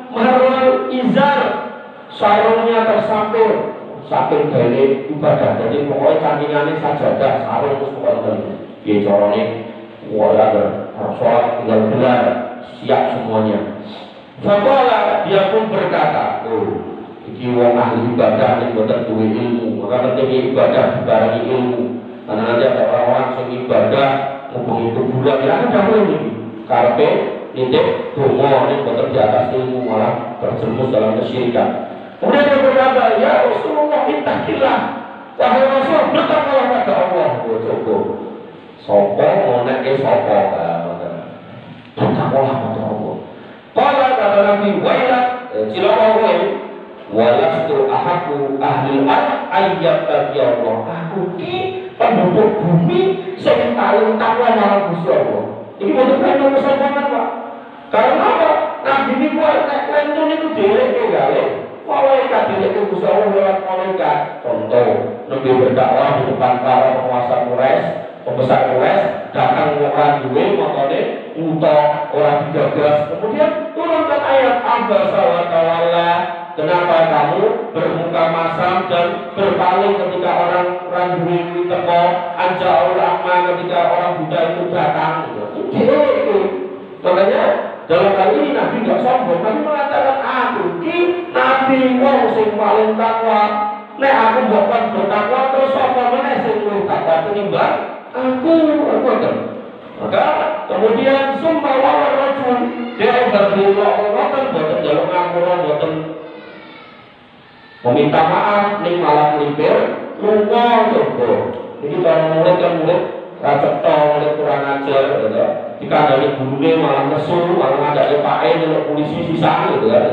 marul izar, sarungnya tersampir. saking gaya ibadah. Jadi pokoknya candingannya sajadah, sarung terus pokoknya dia corone, wah ada sholat tinggal gelar, siap semuanya. Faqala, dia pun berkata, oh, iki wong ahli ibadah ini boten duwe ilmu, maka penting ibadah dibarengi ilmu. Karena nanti ada orang-orang yang ibadah ngubungi kuburan, ya kan boleh ini. Karpe nitik dongo ini boten di atas ilmu, malah terjerumus dalam kesyirikan. Kemudian dia berkata, ya Rasulullah ittaqillah, wahai Rasul bertakwalah pada Allah. Oh coba, sopo monek sopo, bertakwalah pada Allah. Qala kata Nabi, wailah, cilaka kowe, walastu ahaku ahli al ayyat ya Allah. Aku ki penduduk bumi sing paling takwa marang Gusti Allah. Iki boten kena kesopanan, Pak. Karena apa? Nabi niku nek lentun niku dhewe gale. Malaikat dhewe Gusti Allah lewat malaikat. Contoh, nabi berdakwah di depan para penguasa Quraisy, pembesar Quraisy, datang orang duwe motone unta orang digagas, kemudian turunkan ayat abasa wa tawalla, kenapa kamu bermuka masam dan berpaling ketika orang duwe teko, anja'ul a'ma ketika orang buta itu datang. Itu makanya dalam kali ini Nabi tidak sombong, Nabi mengatakan aku ki Nabi wong sing paling takwa. Nek aku bukan bertakwa terus apa meneh sing luwih takwa tinimbang aku. Maka kemudian summa wawar rajul dia berdua ngoten boten jaluk ngapura boten meminta maaf ning malah nglimpir lunga coba. Iki cara murid kan murid ra cetha, murid kurang ajar gitu. Dikandani gurune malah nesu, malah ngajak pake nyeluk polisi sisane gitu kan.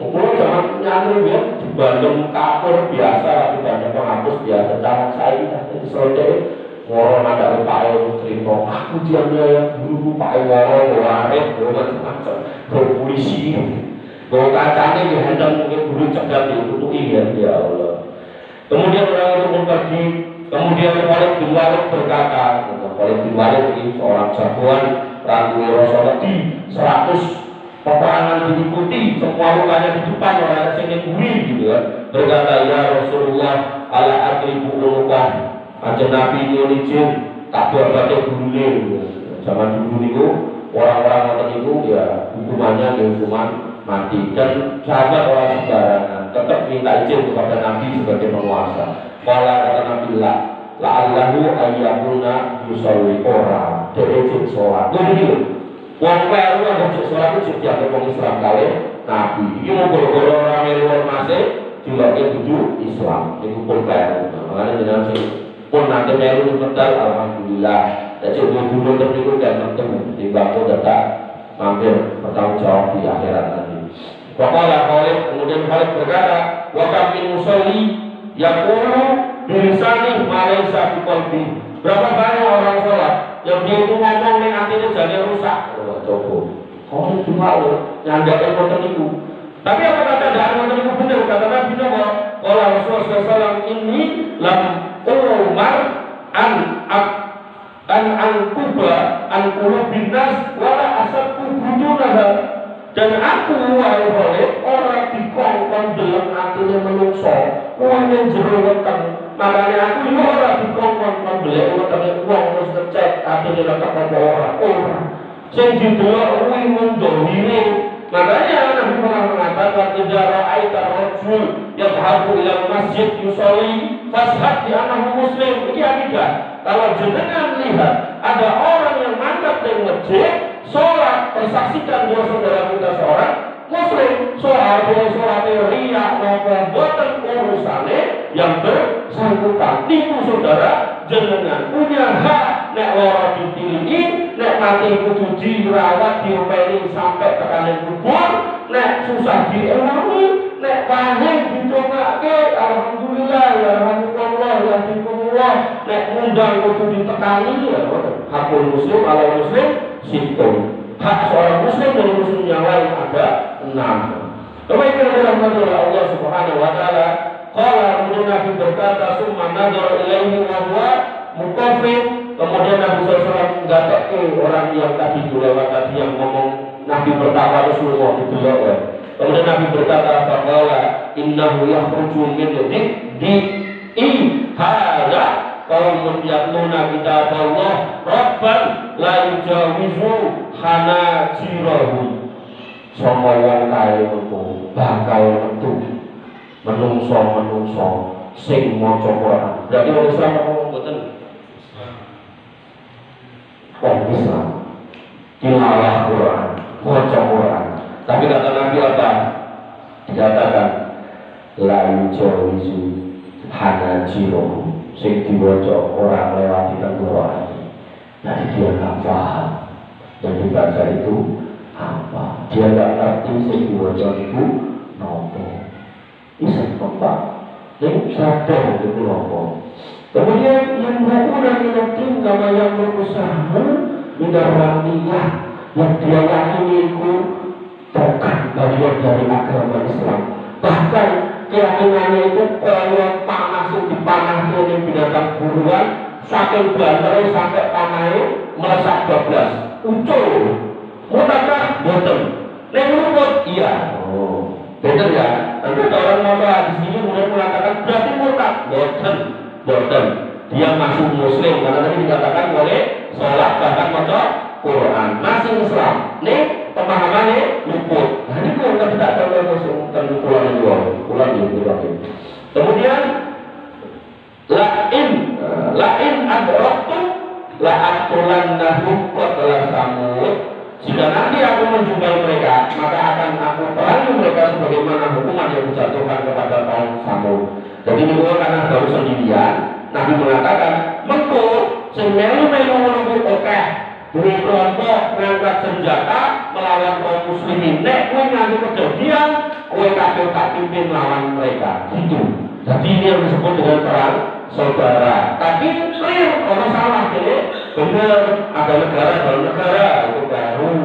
Ukuran zaman nyantri dia di Bandung kapur biasa, di Bandung penghapus biasa. Zaman saya ini selesai ngorong ada upaya terima. Aku diamnya ya guru upaya ngorong waret, macam-macam. Polisi, bawa kacanya dihendam mungkin guru cegah ditutupi ya Allah. Kemudian orang itu pun pergi. Kemudian Khalid bin Walid berkata, Khalid bin Walid ini seorang jagoan randu Rasulullah di 100 peperangan diikuti, semua lukanya di depan orang yang nguri gitu kan. Berkata, ya Rasulullah ala adribu ulukan aja Nabi Indonesia tak buat-buatnya gurune. Zaman dulu itu orang-orang ngoten itu ya hukumannya hukuman mati. Dan sahabat orang sembarangan tetap minta izin kepada Nabi sebagai penguasa. Malah kata Nabi la'allahu ayyakuna yusolli ora derejit sholat. Jadi wong peru yang berjek sholat itu dianggap orang Islam kali Nabi. Ini mau goro-goro orang yang luar masih juga tujuh Islam. Ini pun peru. Makanya dengan sih pun nanti peru medal alhamdulillah. Dan cuma gunung tertidur dan bertemu di bangku datang mampir bertanggung jawab di akhirat nanti. Pokoknya kemudian Khalid berkata, wa kam min musolli yaqulu bilisani malaysa fi qalbi. Berapa banyak orang sholat yang dia itu ngomong ning atine jane rusak. Coba. Kau itu mau nyandak ngoten niku. Tapi apa kata dak ngoten niku bener kata Nabi napa? Qala Rasulullah sallallahu ini lam umar an kuba an qulubin nas wala asabku budunah. Dan aku oleh orang dikongkon deleng atine menungso, wong ning jero weteng. Makane aku yo ora dikongkon mbelek wetenge wong terus ngecek atine letak apa ora. Sing didelok kuwi mundhine. Makanya Nabi pernah mengatakan idza ra'aita rajul yadhhabu ila masjid yusolli fashhad bi annahu muslim. Iki akidah. Kalau jenengan lihat ada orang yang mantap di masjid sholat, persaksikan dua saudara kita seorang muslim, sholat riya maupun boten urusane yang bersangkutan. Itu saudara jenengan punya hak nek lara ditilihi, nek mati kudu dirawat diopeni sampai tekanan kubur, nek susah diewangi, nek pahing didongake alhamdulillah ya rahmatullah ya dikumullah, nek ngundang kudu ditekani ya hakul muslim ala muslim situ. Hak seorang muslim dari muslim yang lain ada 6. Kemudian adalah Allah Subhanahu wa taala. Qala kemudian Nabi berkata summa nadhara ilaihi wa huwa muqaffid. Kemudian Nabi SAW menggatek orang yang tadi lewat tadi yang ngomong Nabi pertama Rasulullah itu ya. Kemudian Nabi berkata, "Faqala innahu yakhruju min di hadza qaumun yatluna kitaballah rabban la yujawizu hanajirahum." Sapa wong kae metu bakal metu menungso sing maca Quran. Berarti wong Islam apa wong mboten? Wong Islam. Tilawah Quran, maca Quran. Tapi kata Nabi apa? Dikatakan la yujawizu hanajiro sing diwaca orang lewati tenggorokan. Jadi dia nggak paham yang dibaca itu apa. Dia nggak ngerti sing diwaca itu nopo. Bisa apa? Yang sadar itu nopo. Kemudian yang berguna nanti nama yang berusaha minarwaniyah yang dia yakini itu bukan bagian dari agama Islam. Bahkan keyakinannya itu kalau panas itu dipanah oleh binatang buruan saking banternya sampai panahnya melesak 12 ucul mutakah boten neng rumput iya betul ya. Nanti orang mau di sini mulai mengatakan berarti mutak boten dia masuk muslim karena tadi dikatakan boleh sholat bahkan baca Quran masih Islam nih pemahamannya luput. Nah ini kalau kita tidak tahu langsung pulang juga. Kemudian lain adraktu la atulannahu qatla samud. Jika nanti aku menjumpai mereka, maka akan aku perangi mereka sebagaimana hukuman yang dijatuhkan kepada kaum Samud. Jadi ini karena baru sendirian, Nabi mengatakan, "Mengko sing melu-melu menunggu okeh dari kelompok mengangkat senjata melawan kaum muslimin. Nek kowe nganti kejadian, kowe kabeh tak pimpin melawan mereka." Gitu. Jadi ini yang disebut dengan perang saudara. Tapi clear, orang salah ini benar. Ada negara dalam negara itu baru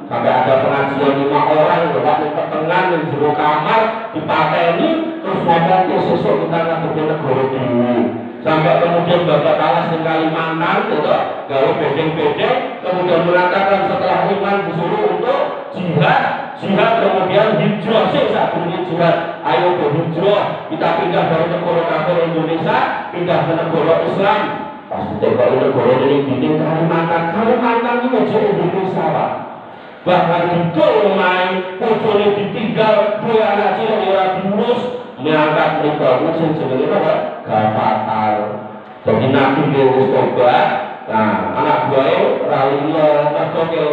sampai ada pengajian 5 orang lewat di pertengahan di jero kamar dipateni terus ngomong sesuk kita ngadepin negara dhewe. Sampai kemudian Bapak Talas di Kalimantan gitu, gawe bedeng-bedeng, kemudian mengatakan setelah iman disuruh untuk jihad kemudian hijrah sih saat ini jihad, ayo berhijrah, kita pindah dari negara kafir Indonesia pindah ke negara Islam. Pasti kalau negara ini bikin Kalimantan itu jadi Indonesia Pak. Bahkan itu main pojone ditinggal dua anak cilik ora diurus mengangkat mereka usin sebagai apa? Gafatal. Jadi Nabi wis tobat. Nah, anak buahnya ralino atau ke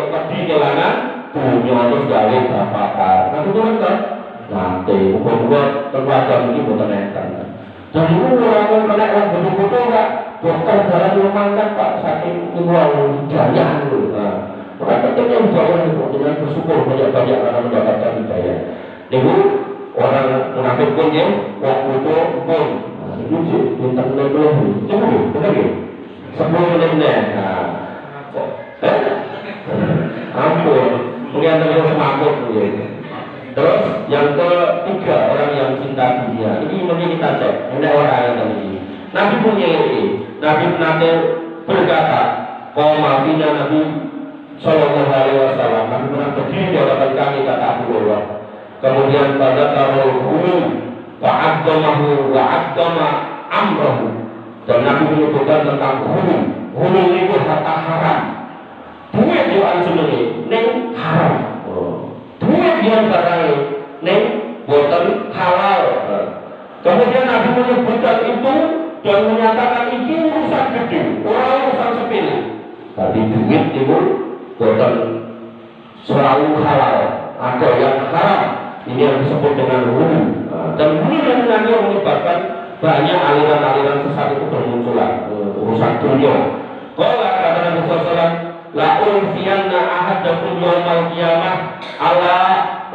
kelangan punya terus gawe gafatal. Nah, itu kan nanti bukan terwajah ini bukan enten. Jadi orang kena orang betul-betul enggak dokter dalam rumahkan Pak saking uang hidayah dulu. Maka tentunya ujian itu dengan bersyukur banyak-banyak karena mendapatkan hidayah. Ibu orang munafik pun ya waktu itu pun itu sih bintang level cukup benar ya 10 menit ampun mungkin ada semaput ya. Terus yang ketiga orang yang cinta dunia ini mungkin kita cek ada orang yang tadi Nabi punya ini Nabi nanti berkata qomafina Nabi Sallallahu Alaihi Wasallam Nabi pernah berdiri di hadapan kami kata Abu Hurairah. Kemudian pada tarul hulul wa'adzamahu wa'adzama amrahu. Dan Nabi menyebutkan tentang hulul itu harta haram. Duit yang anjungi neng haram. Duit yang barangnya neng boten halal. Kemudian Nabi menyebutkan itu dan menyatakan itu urusan gede, urusan sepele. Tadi duit itu boten selalu halal. Ada yang haram. Ini yang disebut dengan hulu. Dan hulu yang nanti menyebabkan banyak aliran-aliran sesat itu bermunculan urusan dunia. Kalau kata Nabi SAW, la ulfiyanna ahadakum yawmal qiyamah ala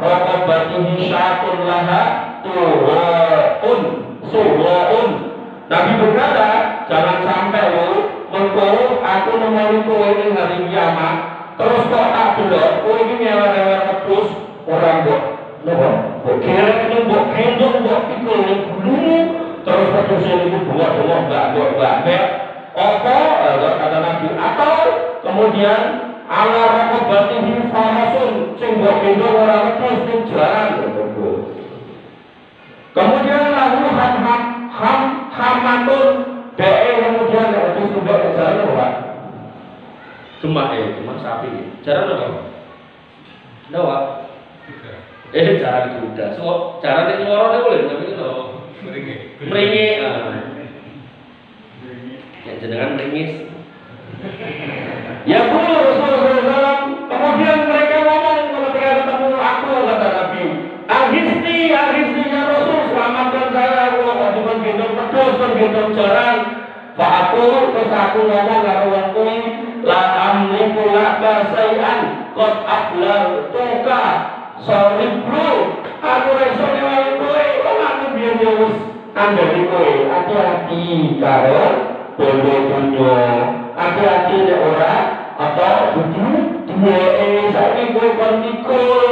raqabatihi syatun laha suwaun. Nabi berkata, jangan sampai lo mengko aku nemoni kowe ning hari kiamat terus kok tak delok kowe iki nyewer-nyewer wedhus orang kok mbok kira ini mbok gendong mbok pikul ning gulu terus wedhus ini buat mbak apa kata Nabi atau kemudian ala raqabatihi farasun sing mbok gendong ora wedhus ning jaran. Kemudian lahu hamatun DE kemudian wedhus tumbak ning jaran apa? Cuma sapi. Jaran apa? Napa? Jaran kuda. So, jaran ning lorone boleh tapi lho. Mringi. Ya jenengan mringis. Ya pun Rasulullah SAW, kemudian mereka ngomong ketika ketemu aku, kata Nabi, Agisni ya Rasul, selamatkan saya, aku cuma gendong pedus, gendong jaran. Pak terus aku ngomong karo wong kuwi, la amliku laka sayan, qad ablagtuka, sorry bro, aku iso ngewangi kowe, wong aku biyen yo wis andani kowe, hati-hati karo bondo dunya. Hati-hati nek ora apa kudu duwe saiki kowe kon mikul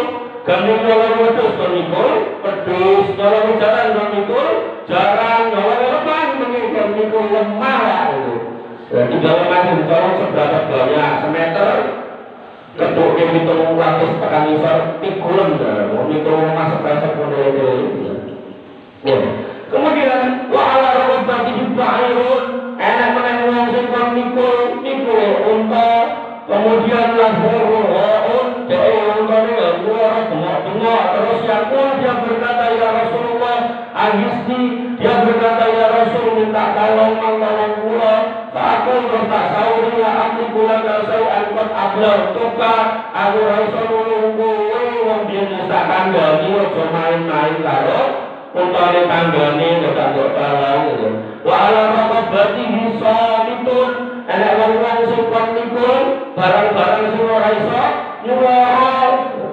gandeng nyolong wedhus kon mikul pedhus nyolong jaran kon mikul jaran nyolong lemah kon mikul lemah itu. Jadi kalau masih dicolong seberapa banyak semeter keduk yang hitung ratus tekan isor pikulen mau mikul lemah seberapa itu. Kemudian wa ala rabbatihi ba'irun enak menang wong sing kon mikul unta, kemudian lahurun dhewe untane luar bengok-bengok. Terus yakul dia berkata ya Rasulullah agisni, dia berkata ya Rasul minta tolong kula. Aku terus tak sauri ya aku kula kasai angkot ablar tuka aku ra iso nulung kowe wong biyen tak kandhani aja main-main karo untane tanggane tak kok tolong gitu. Wa ala raqabatihi samitun ana wong sing kon mikul barang-barang sing ora iso nyuwara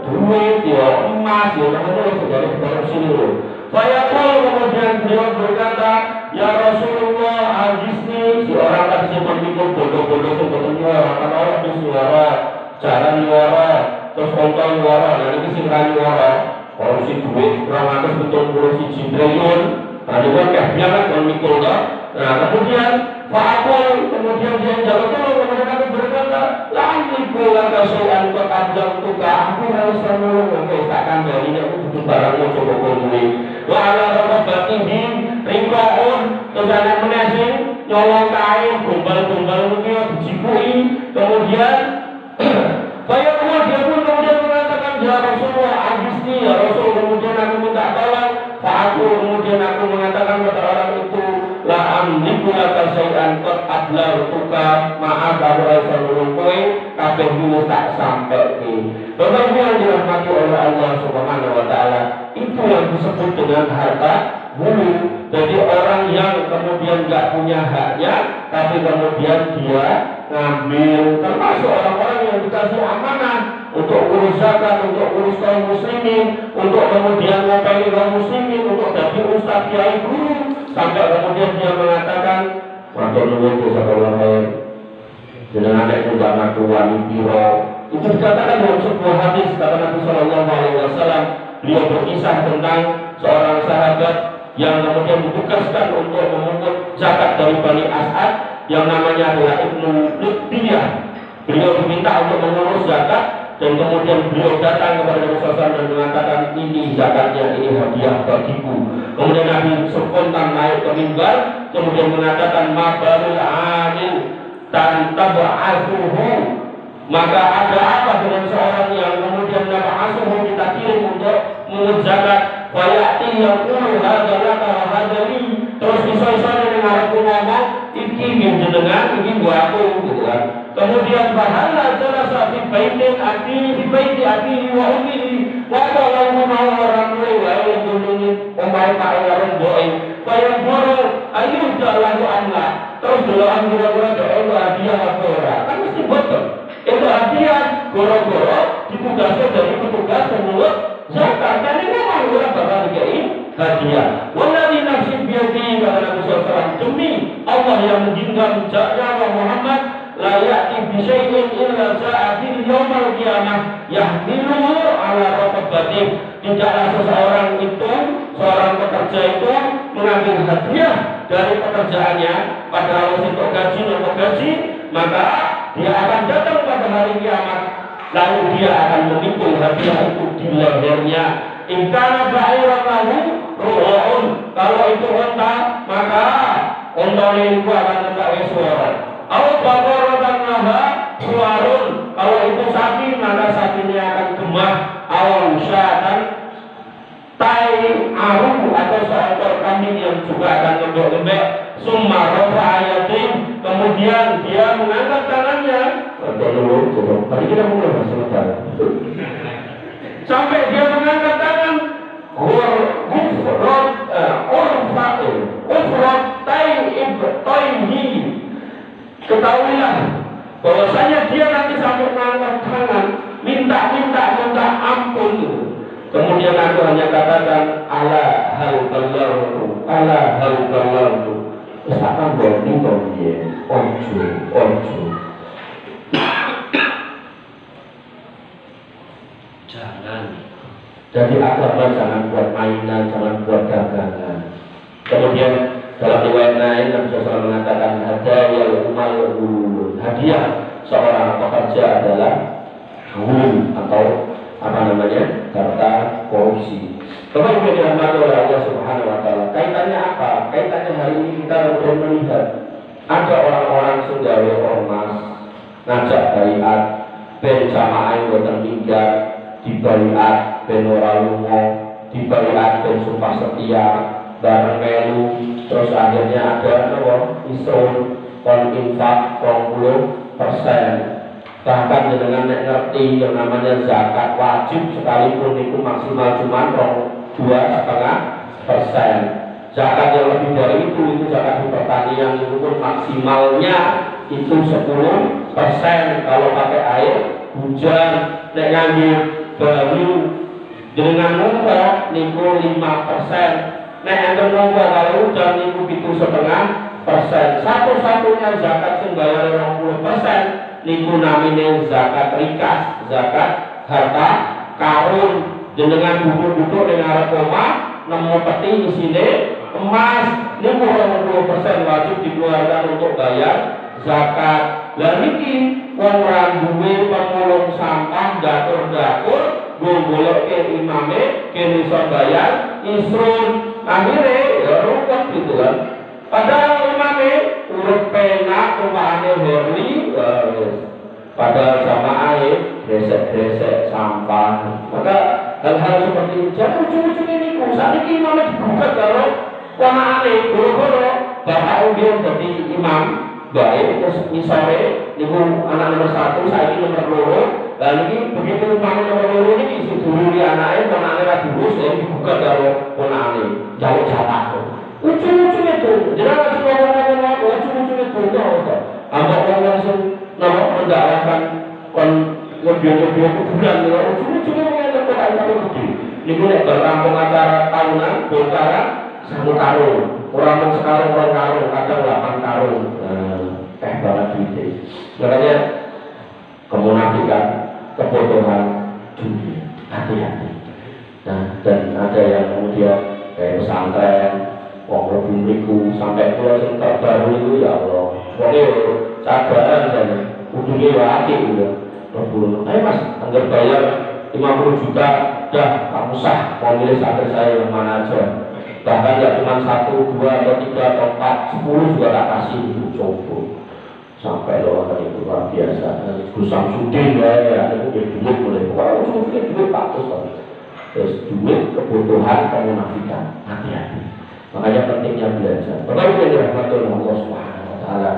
duit ya emas ya namanya segala barang silu. Fayaqul kemudian beliau berkata ya Rasulullah agisni, si orang tadi sing kon mikul bodoh-bodoh sing boten nyuwara kan ora wis nyuwara jalan nyuwara terus konton nyuwara lha iki sing ra nyuwara ora sing duit 271 triliun. Nah, itu kan biasa kon mikul to. Nah, kemudian Fa'akul, kemudian dia jawab tolong, kemudian aku berkata La'amliku laka syai'an qad tuka, aku harus nolong, aku takkan dari ini, aku butuh barangmu coba konduli. Wa'ala raqabatihi ringkaun, kemudian menasih, nyolong kain, gombal-gombal mungkin, dijikui. Kemudian Fa'akul dia pun kemudian mengatakan ya Rasulullah agisni, ya Rasul, kemudian aku minta tolong. Fa'akul, kemudian aku mengatakan kepada orang itu la amliku laka syai'an qad ablagtuka, maaf aku ora iso nulung kowe kabeh dulu tak sampaike. Bapak Ibu yang dirahmati oleh Allah Subhanahu wa taala, itu yang disebut dengan harta bulu. Jadi orang yang kemudian enggak punya haknya tapi kemudian dia ngambil, termasuk orang-orang yang dikasih amanah untuk urus zakat, untuk urus kaum muslimin, untuk kemudian ngopeni kaum muslimin, untuk jadi ustaz kiai guru, sampai kemudian dia mengatakan matur nuwun dosa kula jenengan nek mbak ngaku wani piro. Itu dikatakan dalam sebuah hadis kata Nabi sallallahu alaihi wasallam. Beliau berkisah tentang seorang sahabat yang kemudian ditugaskan untuk memungut zakat dari Bani As'ad yang namanya adalah Ibnu Lutbiyah. Beliau diminta untuk mengurus zakat dan kemudian beliau datang kepada Nabi SAW dan mengatakan ini zakatnya, ini hadiah bagiku. Kemudian Nabi spontan naik ke mimbar, kemudian mengatakan mabarul amil tantaba'asuhu, maka ada apa dengan seorang yang kemudian naba'asuhu kita kirim untuk mengut zakat, fayati yang ulu hadalaka wa hadali, terus iso-isone ning arepku ngomong iki jenengan iki gua aku gitu kan. Kemudian bahala jalasa fi baitin abi wa ummi wa kalau mau orang luwe wae ngundungi omahe Pak Warung boe kaya boro ayu dalahu anla, terus delokan kira-kira itu hadiah apa ora kan mesti betul itu hadiah goro-goro ditugaskan dari petugas pemungut zakat dan ini memang orang bakal dikai hadiah. Wallahi nafsi biyadi kata Nabi SAW, demi Allah yang menjinkan nyawa Muhammad la ya'ti bi syai'in illa sa'atil yaumal qiyamah yahmiluhu ala raqabatih. Tidaklah seseorang itu, seorang pekerja itu mengambil hadiah dari pekerjaannya, padahal untuk gaji, maka dia akan datang pada hari kiamat, lalu dia akan memikul hadiah itu di lehernya. Ingkana ba'iran lahu ru'un, kalau itu unta, maka unta itu akan membawa suara. Au baqaratan laha suarun, kalau itu sapi, maka sapinya akan gemah. Au syatan tai aru, atau seekor kambing yang juga akan lembek-lembek. Summa rafa'ayatin, kemudian dia mengangkat tangannya. Tadi kita mulai bahasa Lebaran. Sampai dia mengangkat tangan, ketahuilah bahwasanya dia nanti sampai mengangkat tangan, minta ampun. Kemudian aku hanya katakan ala hal ballahu, ala hal ballahu. Misalkan boni dia, ojo. Jangan. Jadi agama jangan buat mainan, jangan buat dagangan. Kemudian dalam riwayat lain Nabi SAW mengatakan hadiah seorang pekerja adalah hulul atau harta korupsi. Bapak Ibu yang dirahmati oleh Allah Subhanahu wa taala. Kaitannya apa? Kaitannya hari ini kita sudah melihat ada orang-orang sunggawe ormas ngajak baiat ben jamaah boten minggat, dibaiat ben ora lunga, dibaiat ben sumpah setia, bareng melu, terus akhirnya ada isun kon infak 20%. Bahkan dengan ngerti yang namanya zakat wajib sekalipun itu maksimal cuma 2,5%. Zakat yang lebih dari itu zakat di pertanian itu pun maksimalnya itu 10%. Kalau pakai air hujan, nek nganggo banyu dengan muka niku 5%. Nek enten muka kalau hujan niku 7,5%. Satu-satunya zakat sing bayar 20% niku namine zakat rikas, zakat harta karun. Jenengan duduk-duduk dengan rekoma nemu peti isine emas niku 20% wajib dikeluarkan untuk bayar zakat. Lah niki wong ora duwe pemulung sampah datur-datur golek imame kene iso bayar isrun. Akhire ya rukun gitu kan. Padahal imame urut penak umpamane Herli, padahal jamaah gresek-gresek sampah. Maka hal-hal seperti itu jangan ujung-ujungnya niku. Saiki imame digugat karo ponakane, guru-guru bapak dia jadi imam baik terus misore niku anak nomor 1, saiki nomor 2. Dan ini begitu imam nomor 2 ini isi dulu di anaknya, ponakane ra diurus ya digugat karo ponakane. Jauh jatah. Ujung-ujungnya itu, jangan ngomong-ngomong, ujung-ujungnya itu, ambak orang yang nama mendakwakan lebih-lebih kuburan, ujung-ujungnya mengenai kota itu gede. Ini boleh berlampung acara tahunan, bongkaran, 1 karung, orang sekarung, orang karung, kadang 8 karung, banget duitnya. Makanya kemunafikan, kebodohan, dunia, hati-hati. Nah, dan ada yang kemudian kayak pesantren, wong lebih mriku sampai pulau sing terbaru itu ya Allah. Pokoknya cabaran dan ujungnya ya aktif gitu. Ayo mas, anggap bayar 50 juta, dah kamu sah mau milih santri saya yang mana aja. Bahkan ya cuma 1, 2, atau 3, atau 4, 10 juga tak kasih itu coba. Sampai loh kan itu luar biasa. Gus Samsudin ya, itu dia duit mulai. Wah ujung-ujungnya duit patus kan. Terus duit kebutuhan kemunafikan, hati-hati. Makanya pentingnya belajar. Bapak Ibu yang dirahmati oleh Allah Subhanahu wa taala.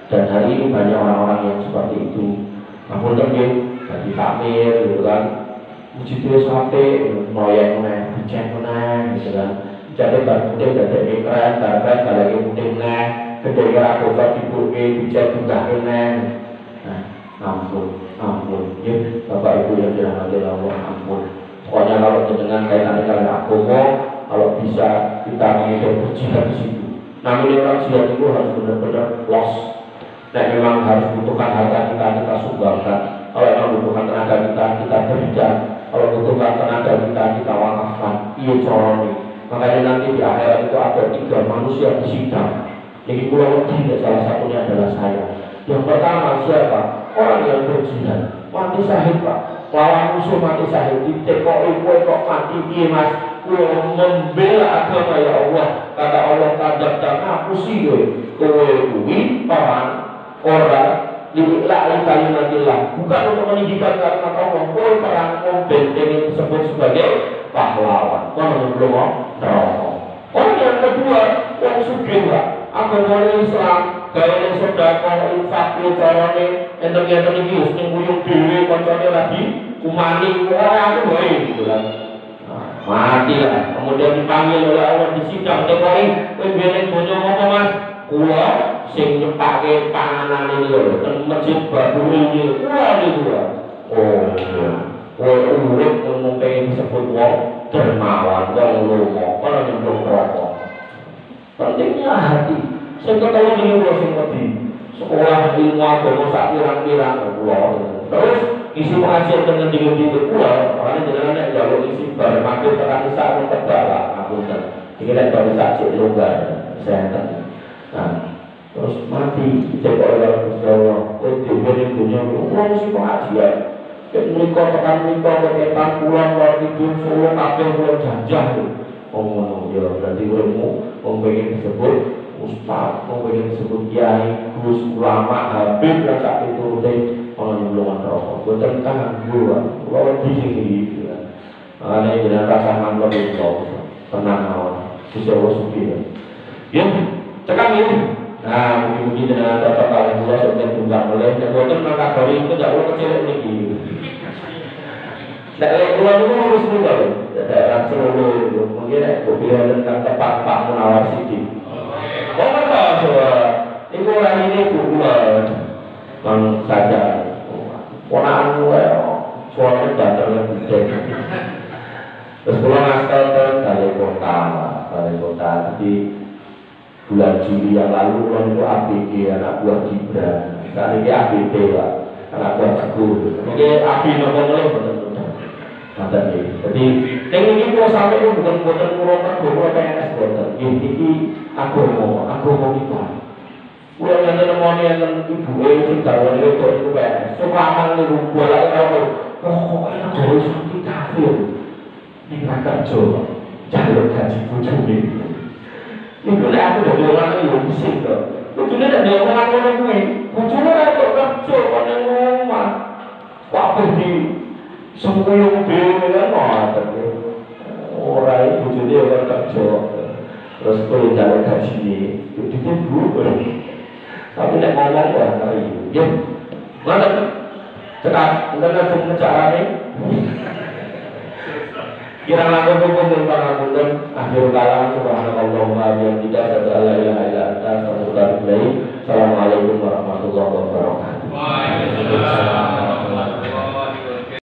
Dan hari ini banyak orang-orang yang seperti itu. Namun terjun jadi takmir gitu kan. Puji Tuhan sampai proyek meneh, dicek meneh gitu kan. Jadi barang-barang dari ekran, barang-barang lagi penting meneh, gede kira bocor dibuke, dicek juga meneh. Nah, ampun. Ya, Bapak Ibu yang dirahmati oleh Allah, ampun. Pokoknya kalau dengan kaitan dengan agama, kalau bisa kita mengirim berjihad di situ. Namanya orang jihad itu harus benar-benar los. Nah, memang harus butuhkan harta kita sumbangkan. Kalau memang butuhkan tenaga kita berikan. Kalau butuhkan tenaga kita wakafkan. Iya coroni. Makanya nanti di akhirat itu ada 3 manusia disidang. Jadi pulau tidak salah satunya adalah saya. Yang pertama siapa? orang yang berjihad mati syahid Pak, lawan musuh mati syahid, ditekoi kowe kok mati piye Mas? Kowe membela agama ya Allah. Kata Allah kadang aku sih kowe kuwi orang lillahi kalimatillah, bukan untuk meninggikan kalimat Allah. Kowe perang membentengi disebut sebagai pahlawan. Kono belum neraka. Orang yang kedua, yang sugih Pak, agama Islam, gaya sedekah, infak, carane enten-enten iki wis nguyung dhewe kancane lagi kumani ora aku wae gitu kan. Mati lah, kemudian dipanggil oleh Allah di sidang tekoi, kowe biyen bojo apa Mas? Kula sing nyepake panganan iki lho, ten masjid Babul iki. Wah niku. Oh, urip mung pengen disebut wong dermawan, wong lomo, ora nyemplung rokok. Pentingnya hati. Sing ketemu iki lho sing wedi. Sekolah ilmu agama sak pirang-pirang kula. Terus isi pengajian dengan dingin-dingin kula, makanya jenengan nek njaluk isi bar magrib tekan isa mung tebak lah ngapunten. Iki nek bar isa cek longgar, senten. Nah, terus mati cek oleh Gusti Allah. Kowe dhewe ning dunya wong sing pengajian. Ket menika tekan menika ketepan pulang lor tidur Solo kabeh kula jajah. Oh ngono ya berarti uripmu wong pengen disebut ustaz, wong pengen disebut kiai, gus, ulama, habib lan sak piturute ana nyemplungan rokok. Boten kanggo kula wedi sing iki. Ana jeneng rasa mantep itu. Tenang mawon. Gusti Allah sugih. Ya, tekan ya. Nah, mungkin dengan cocok kalian dua sudah tunggang oleh yang boten maka dari itu tidak perlu kecil niki. Nek kula niku harus tunggal. Daerah Solo mungkin nek pilihan tentang tepat Pak Munawar Sidi. Oh maka iku ora ini kula kan saja. Ponakan kuwe suarane banter gede. Terus kula ngastel Balai Kota di bulan Juli yang lalu kula niku ABG anak buah Gibran. Saat ini ABP Pak, anak buah Teguh. Mungkin ABI nopo melih betul. Jadi, yang ini kalau sampai itu bukan murokat, bukan PNS boten. Ini agama kita. Kalau yang menemani yang ibu yang dawan itu PNS. Sekarang itu bolak tahu. Pokoknya agama Islam kita kafir. Ini kerja, jalur gaji bujuni. Itu lah aku dari orang yang bising tu. Itu dia dari orang ini. Bujuni ada kerja pada rumah. Apa di semua yang beli kan orang itu jadi orang kerja terus kalau jalan gaji itu dulu tapi nak ngomong orang kali ya mana cekap kita cara ni kira lagu hukum para bulan akhir kalam subhanallah wa bihamdihi la ilaha illa anta astaghfiruka wa atubu ilaik. Assalamualaikum warahmatullahi wabarakatuh. Waalaikumsalam.